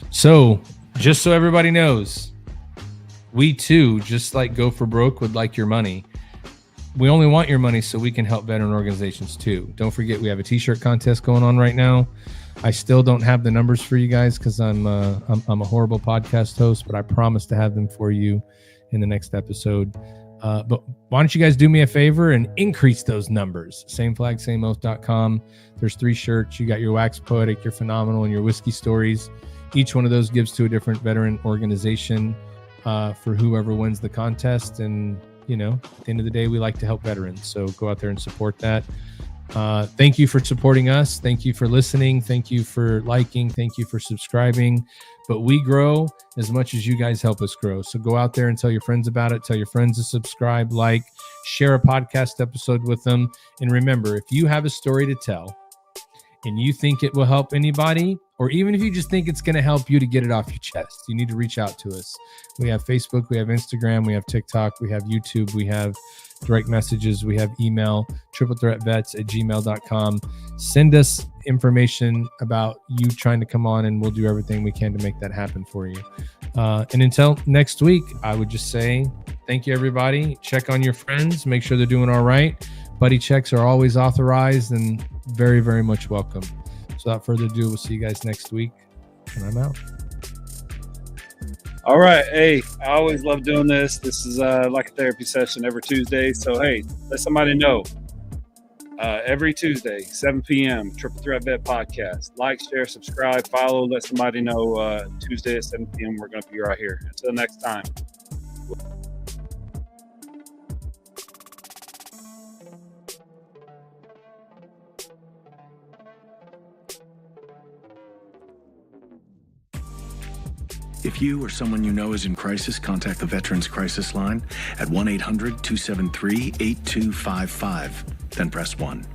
So, just so everybody knows, we too, just like Go for Broke, would like your money. We only want your money so we can help veteran organizations too. Don't forget, we have a t-shirt contest going on right now. I still don't have the numbers for you guys because I'm a horrible podcast host, but I promise to have them for you in the next episode. But why don't you guys do me a favor and increase those numbers? SameFlagSameOath.com. There's 3 shirts. You got your Wax Poetic, your Phenomenal, and your Whiskey Stories. Each one of those gives to a different veteran organization for whoever wins the contest. And, you know, at the end of the day, we like to help veterans. So go out there and support that. Thank you for supporting us. Thank you for listening. Thank you for liking. Thank you for subscribing. But we grow as much as you guys help us grow. So go out there and tell your friends about it. Tell your friends to subscribe, like, share a podcast episode with them. And remember, if you have a story to tell and you think it will help anybody, or even if you just think it's going to help you to get it off your chest, you need to reach out to us. We have Facebook, we have Instagram, we have TikTok, we have YouTube, we have direct messages, we have email, triplethreatvets@gmail.com. Send us information about you trying to come on, and we'll do everything we can to make that happen for you. And until next week, I would just say thank you, everybody. Check on your friends, make sure they're doing all right. Buddy checks are always authorized and very, very much welcome. So without further ado, we'll see you guys next week, and I'm out. All right. Hey, I always love doing this. This is like a therapy session every Tuesday. So, hey, let somebody know. Every Tuesday, 7 p.m., Triple Threat Vet Podcast. Like, share, subscribe, follow. Let somebody know Tuesday at 7 p.m. We're going to be right here. Until next time. If you or someone you know is in crisis, contact the Veterans Crisis Line at 1-800-273-8255. Then press 1.